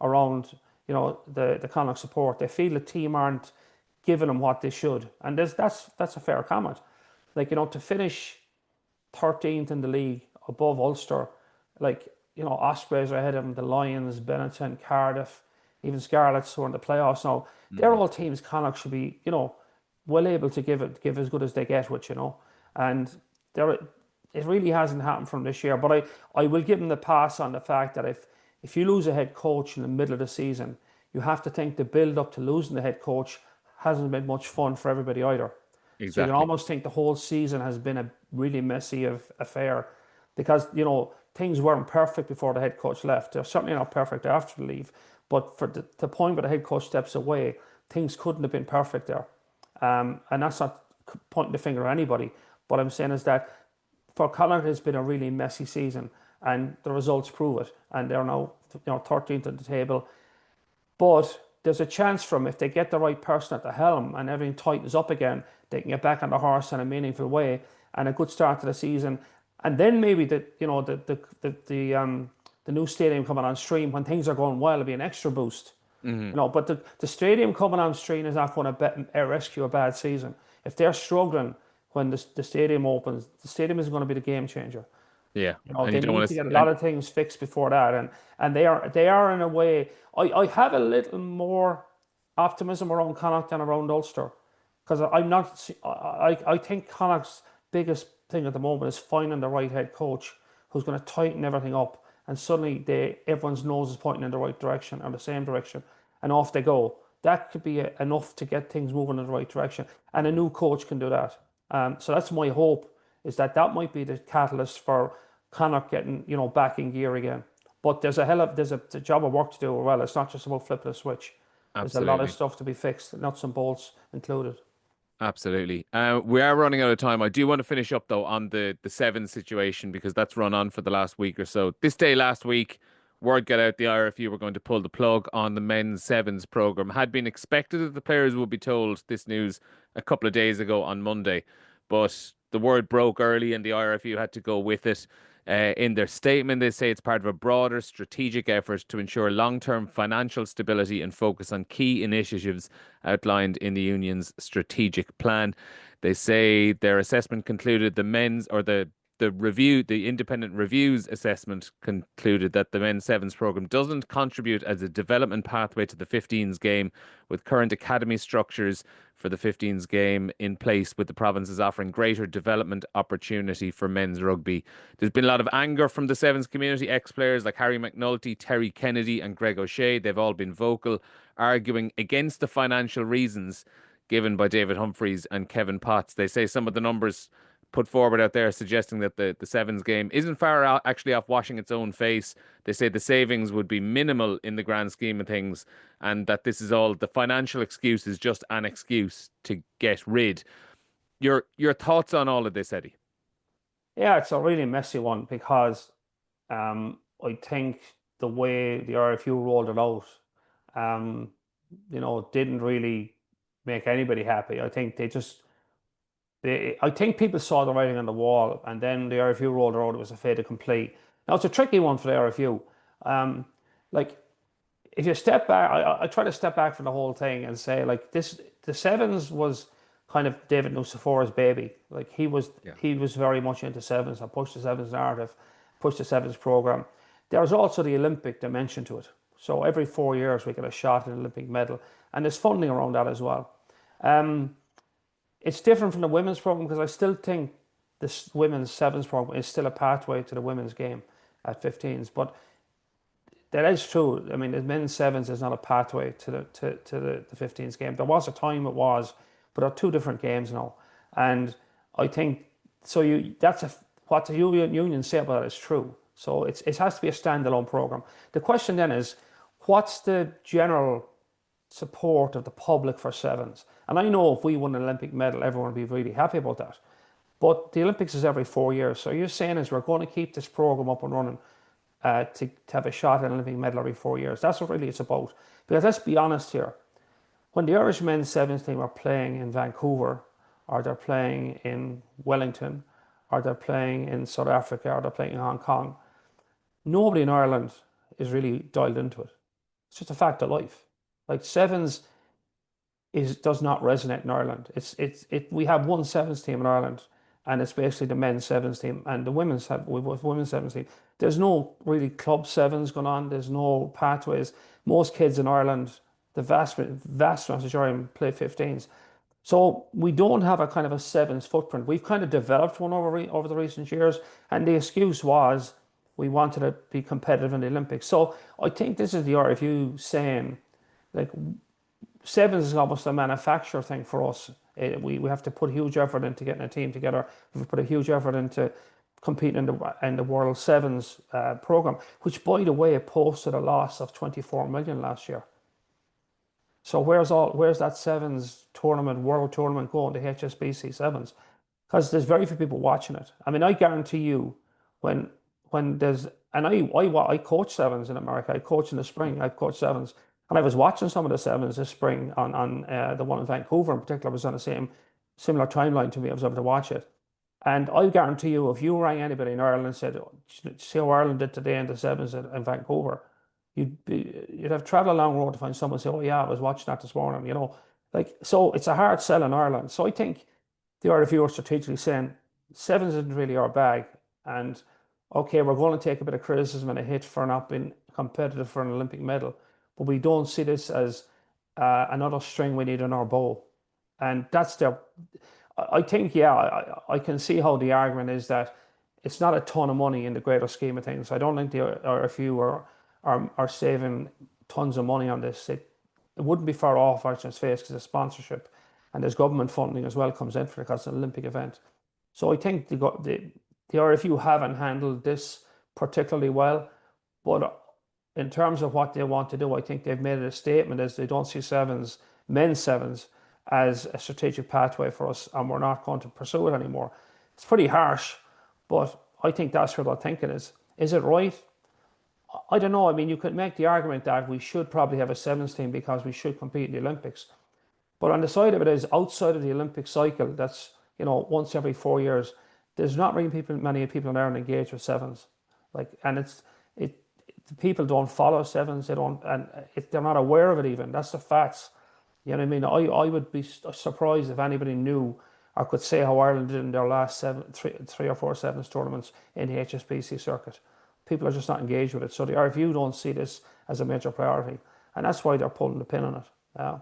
Speaker 2: around, the Connacht support. They feel the team aren't giving them what they should, and that's a fair comment. Like to finish 13th in the league above Ulster. Like, Ospreys are ahead of them, the Lions, Benetton, Cardiff, even Scarlets who are in the playoffs now. They're
Speaker 1: hmm,
Speaker 2: all teams Connacht should be, well able to give as good as they get, which and there it really hasn't happened from this year. But I will give them the pass on the fact that if you lose a head coach in the middle of the season, you have to think the build up to losing the head coach hasn't been much fun for everybody either. So you can
Speaker 1: Exactly.
Speaker 2: almost think the whole season has been a really messy affair because, things weren't perfect before the head coach left. They're certainly not perfect after the leave. But for the point where the head coach steps away, things couldn't have been perfect there. And that's not pointing the finger at anybody. What I'm saying is that for Connacht, it's been a really messy season, and the results prove it. And they're now, 13th at the table. But there's a chance for them if they get the right person at the helm and everything tightens up again, they can get back on the horse in a meaningful way and a good start to the season. And then maybe the new stadium coming on stream when things are going well will be an extra boost. But the stadium coming on stream is not going to rescue a bad season. If they're struggling when the stadium opens, the stadium is going to be the game changer.
Speaker 1: Yeah, and you
Speaker 2: They
Speaker 1: don't
Speaker 2: need
Speaker 1: want
Speaker 2: to
Speaker 1: to.
Speaker 2: get a lot
Speaker 1: And
Speaker 2: of things fixed before that, and they are in a way. I have a little more optimism around Connacht than around Ulster, because I'm not. I think Connacht's biggest thing at the moment is finding the right head coach who's going to tighten everything up, and suddenly everyone's nose is pointing in the right direction or the same direction, and off they go. That could be enough to get things moving in the right direction, and a new coach can do that. So that's my hope, is that might be the catalyst for Connacht getting back in gear again. But there's a job of work to do as well. It's not just about flipping a switch. There's a lot of
Speaker 1: absolutely.
Speaker 2: stuff to be fixed, nuts and bolts included.
Speaker 1: Absolutely. We are running out of time. I do want to finish up though on the seven situation because that's run on for the last week or so. This day last week, word got out the IRFU were going to pull the plug on the men's sevens program. Had been expected that the players would be told this news a couple of days ago on Monday, but the word broke early and the IRFU had to go with it. In their statement, they say it's part of a broader strategic effort to ensure long-term financial stability and focus on key initiatives outlined in the union's strategic plan. They say their assessment concluded the independent reviews assessment concluded that the men's sevens program doesn't contribute as a development pathway to the 15s game, with current academy structures for the 15s game in place, with the provinces offering greater development opportunity for men's rugby. There's been a lot of anger from the sevens community, ex-players like Harry McNulty, Terry Kennedy, and Greg O'Shea. They've all been vocal, arguing against the financial reasons given by David Humphreys and Kevin Potts. They say some of the numbers put forward out there suggesting that the sevens game isn't far out actually off washing its own face. They say the savings would be minimal in the grand scheme of things, and that this is all the financial excuse is just an excuse to get rid. Your thoughts on all of this, Eddie?
Speaker 2: Yeah, it's a really messy one because I think the way the RFU rolled it out, um, didn't really make anybody happy. I think people saw the writing on the wall, and then the RFU rolled it out. It was a fait accompli. Now it's a tricky one for the RFU. Um, like if you step back, I try to step back from the whole thing and say like this: the sevens was kind of David Nucifor's baby. Like
Speaker 1: Yeah.
Speaker 2: he was very much into sevens and pushed the sevens narrative, pushed the sevens program. There's also the Olympic dimension to it. So every 4 years we get a shot at an Olympic medal, and there's funding around that as well. Um, it's different from the women's program because I still think this women's sevens program is still a pathway to the women's game at 15s. But that is true. I mean, the men's sevens is not a pathway to the 15s game. There was a time it was, but they're two different games now. And I think so. What the union say about it is true. So it has to be a standalone program. The question then is, what's the general support of the public for sevens? And I know if we won an Olympic medal, everyone would be really happy about that. But the Olympics is every 4 years. So you're saying is we're going to keep this program up and running to have a shot at an Olympic medal every 4 years. That's what really it's about. Because let's be honest here. When the Irish men's sevens team are playing in Vancouver, or they're playing in Wellington, or they're playing in South Africa, or they're playing in Hong Kong, nobody in Ireland is really dialed into it. It's just a fact of life. Like sevens does not resonate in Ireland. We have one sevens team in Ireland, and it's basically the men's sevens team and the women's sevens team. There's no really club sevens going on. There's no pathways. Most kids in Ireland, the vast majority play 15s. So we don't have a kind of a sevens footprint. We've kind of developed one over the recent years, and the excuse was we wanted to be competitive in the Olympics. So I think this is the RFU saying, like, sevens is almost a manufacturer thing for us. We have to put huge effort into getting a team together. We've put a huge effort into competing in the World Sevens program, which, by the way, posted a loss of 24 million last year. So where's that sevens tournament, world tournament going, the HSBC sevens? Because there's very few people watching it. I mean, I guarantee you, when there's and I coach sevens in America. I coach in the spring. I've coached sevens, and I was watching some of the sevens this spring on the one in Vancouver in particular was on the same similar timeline to me. I was able to watch it, and I guarantee you, if you rang anybody in Ireland and said, "Oh, see how Ireland did today in the sevens in Vancouver," you'd have traveled a long road to find someone say, "Oh yeah, I was watching that this morning." Like, so it's a hard sell in Ireland. So I think the RFU are strategically saying sevens isn't really our bag, and okay, we're going to take a bit of criticism and a hit for not being competitive for an Olympic medal, but we don't see this as another string we need in our bow, and that's their. I think, yeah, I can see how the argument is that it's not a ton of money in the greater scheme of things. I don't think the RFU are saving tons of money on this. It wouldn't be far off on its face because of sponsorship, and there's government funding as well comes in for it because it's an Olympic event. So I think the RFU haven't handled this particularly well, but in terms of what they want to do, I think they've made it a statement as they don't see sevens, men's sevens, as a strategic pathway for us, and we're not going to pursue it anymore. It's pretty harsh, but I think that's where their thinking is. Is it right? I don't know. I mean, you could make the argument that we should probably have a sevens team because we should compete in the Olympics. But on the side of it is outside of the Olympic cycle, that's once every 4 years, there's not really many people in Ireland engaged with sevens. Like, and it the people don't follow sevens. They don't, and they're not aware of it even. That's the facts. You know what I mean? I would be surprised if anybody knew or could say how Ireland did in their last three or four sevens tournaments in the HSBC circuit. People are just not engaged with it. So the RFU don't see this as a major priority, and that's why they're pulling the pin on it.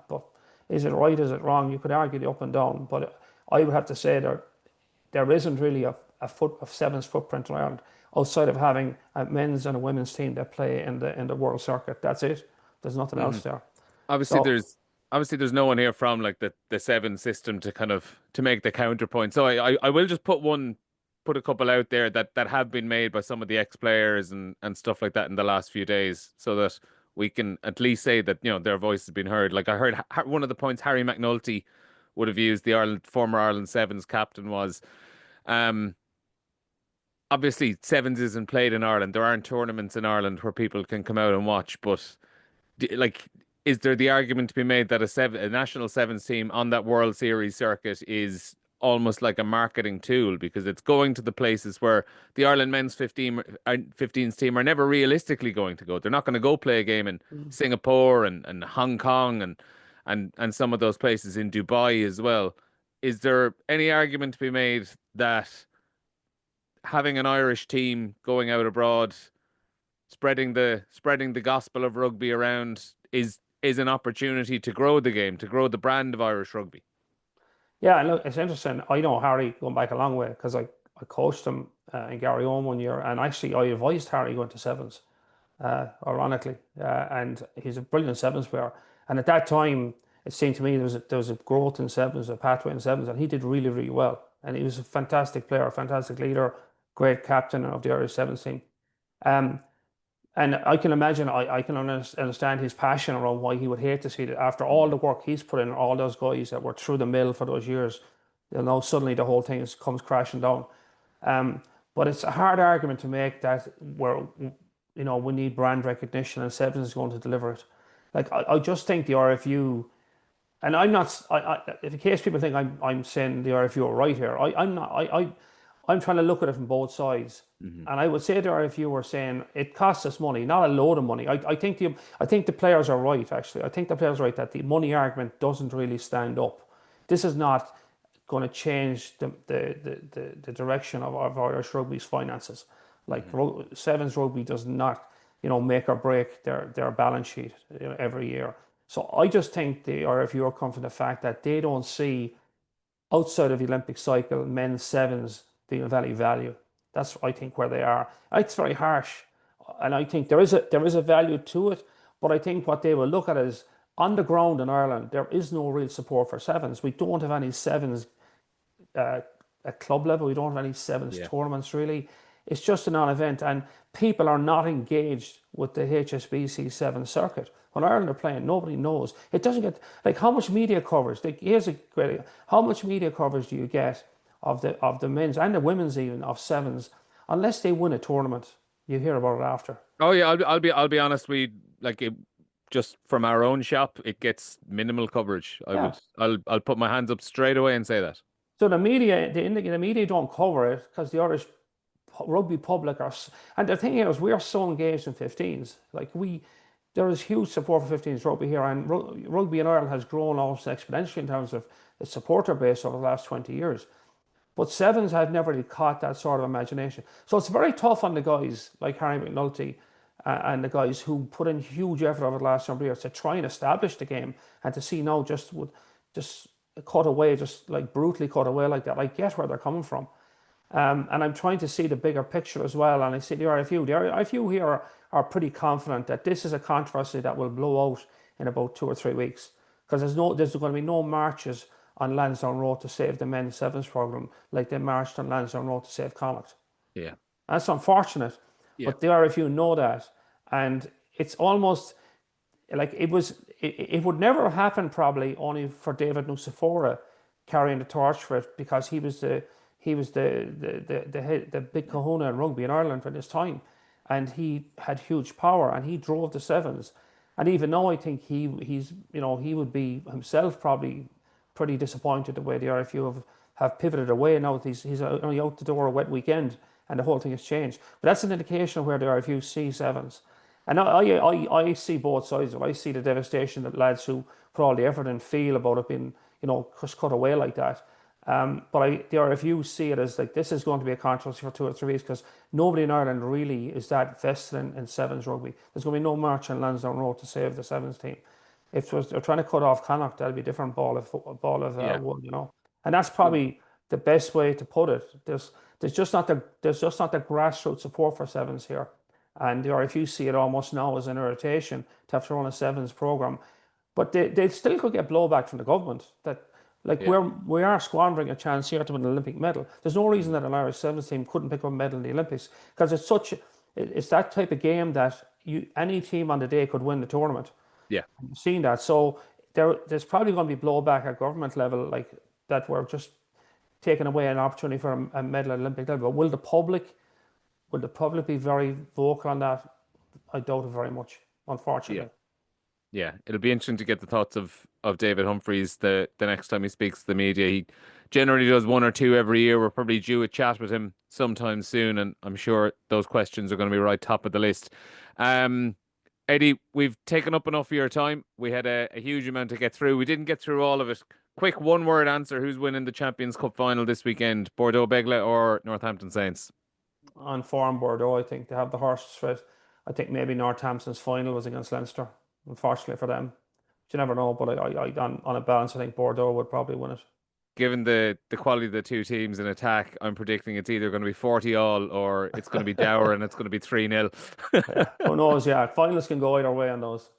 Speaker 2: But is it right? Is it wrong? You could argue the up and down, but I would have to say there isn't really a sevens footprint in Ireland outside of having a men's and a women's team that play in the world circuit. That's it. There's nothing else there.
Speaker 1: Obviously,
Speaker 2: So
Speaker 1: there's no one here from like the seven system to kind of to make the counterpoint. So I will just put a couple out there that have been made by some of the ex-players and stuff like that in the last few days, so that we can at least say that their voice has been heard. Like I heard one of the points Harry McNulty would have used, the former Ireland sevens captain, was um obviously sevens isn't played in Ireland. There aren't tournaments in Ireland where people can come out and watch, but like, is there the argument to be made that a national sevens team on that World Series circuit is almost like a marketing tool because it's going to the places where the Ireland men's 15s team are never realistically going to go. They're not going to go play a game in Singapore and Hong Kong and some of those places in Dubai as well. Is there any argument to be made that having an Irish team going out abroad, spreading the gospel of rugby around is an opportunity to grow the game, to grow the brand of Irish rugby?
Speaker 2: yeah, and look, it's interesting. I know Harry going back a long way because I coached him in Gary Owen one year, and actually I advised Harry going to sevens, ironically, and he's a brilliant sevens player. And at that time, it seemed to me there was a growth in sevens, a pathway in sevens, and he did really really well. And he was a fantastic player, a fantastic leader, great captain of the Irish sevens team. Um, And I can imagine, I can understand his passion around why he would hate to see that after all the work he's put in, all those guys that were through the mill for those years, suddenly the whole thing comes crashing down. Um, but it's a hard argument to make that we need brand recognition and Sevens is going to deliver it. Like, I just think the RFU, and I'm not, in case people think I'm saying the RFU are right here, I'm not, I'm trying to look at it from both sides. And I would say to her, if you were saying it costs us money, not a load of money. I think the players are right, actually. I think the players are right that the money argument doesn't really stand up. This is not going to change the direction of Irish rugby's finances. Like, Sevens rugby does not, make or break their balance sheet every year. So I just think the RFU are come from the fact that they don't see outside of the Olympic cycle men's sevens being of any value. That's I think where they are. It's very harsh, and I think there is a value to it. But I think what they will look at is on the ground in Ireland, there is no real support for sevens. We don't have any sevens uh, at club level. We don't have any sevens
Speaker 1: Yeah.
Speaker 2: tournaments really. It's just a non-event, and people are not engaged with the HSBC seven circuit. When Ireland are playing, nobody knows. It doesn't get like how much media coverage. Like, here's a great. How much media coverage do you get of the men's and the women's even of sevens? Unless they win a tournament, you hear about it after.
Speaker 1: Oh yeah, I'll be honest. We like it just from our own shop. It gets minimal coverage.
Speaker 2: Yeah.
Speaker 1: I'll put my hands up straight away and say that.
Speaker 2: So the media don't cover it because the Irish rugby public are, and the thing is, we are so engaged in 15s. There is huge support for 15s rugby here, and rugby in Ireland has grown almost exponentially in terms of its supporter base over the last 20 years. But sevens have never really caught that sort of imagination. So it's very tough on the guys like Harry McNulty and the guys who put in huge effort over the last number of years to try and establish the game, and to see now just cut away, just like brutally cut away like that. I get where they're coming from. And I'm trying to see the bigger picture as well. And I see the RFU. The RFU here are pretty confident that this is a controversy that will blow out in about 2 or 3 weeks. Because there's going to be no marches on Lansdowne Road to save the men's sevens program like they marched on Lansdowne Road to save Connacht.
Speaker 1: Yeah.
Speaker 2: That's unfortunate,
Speaker 1: Yeah.
Speaker 2: but the RFU know that, and it's almost like it would never happen probably only for David Nucifora carrying the torch for it, because he was the big kahuna in rugby in Ireland at this time, and he had huge power and he drove the sevens. And even now, I think he would be himself probably pretty disappointed the way the RFU have pivoted away now. That he's only out the door a wet weekend and the whole thing has changed. But that's an indication of where the RFU see sevens. And I see both sides of it. I see the devastation that lads who put all the effort and feel about it being, just cut away like that. But the RFU see it as like this is going to be a controversy for 2 or 3 weeks, because nobody in Ireland really is that vested in sevens rugby. There's going to be no march on Lansdowne Road to save the sevens team. If they're trying to cut off Connacht, that'll be a different
Speaker 1: Yeah.
Speaker 2: wood. And that's probably the best way to put it. There's just not the grassroots support for sevens here, and the RFU see it almost now as an irritation to have to run a sevens program. But they still could get blowback from the government that, like,
Speaker 1: Yeah.
Speaker 2: we are squandering a chance here to win an Olympic medal. There's no reason that an Irish sevens team couldn't pick up a medal in the Olympics, because it's that type of game that any team on the day could win the tournament.
Speaker 1: Yeah.
Speaker 2: I've seen that. So there's probably going to be blowback at government level, like that we're just taking away an opportunity for a medal at Olympic level. But will the public be very vocal on that? I doubt it very much, unfortunately.
Speaker 1: Yeah, it'll be interesting to get the thoughts of David Humphreys the next time he speaks to the media. He generally does one or two every year. We're probably due a chat with him sometime soon, and I'm sure those questions are going to be right top of the list. Eddie, we've taken up enough of your time. We had a huge amount to get through. We didn't get through all of it. Quick one-word answer: who's winning the Champions Cup final this weekend? Bordeaux Begley or Northampton Saints?
Speaker 2: On form, Bordeaux, I think they have the horses for it. I think maybe Northampton's final was against Leinster, unfortunately for them. But you never know. But on a balance, I think Bordeaux would probably win it.
Speaker 1: Given the quality of the two teams in attack, I'm predicting it's either going to be 40 all or it's going to be dour and it's going to be 3-0.
Speaker 2: Yeah, who knows? Yeah, finals can go either way on those.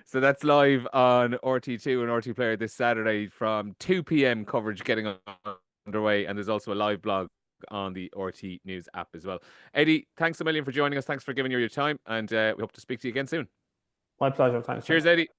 Speaker 1: So that's live on RT2 and RT Player this Saturday from 2 p.m. coverage getting underway. And there's also a live blog on the RT News app as well. Eddie, thanks a million for joining us. Thanks for giving your time. And we hope to speak to you again soon.
Speaker 2: My pleasure. Thanks.
Speaker 1: Cheers, Eddie.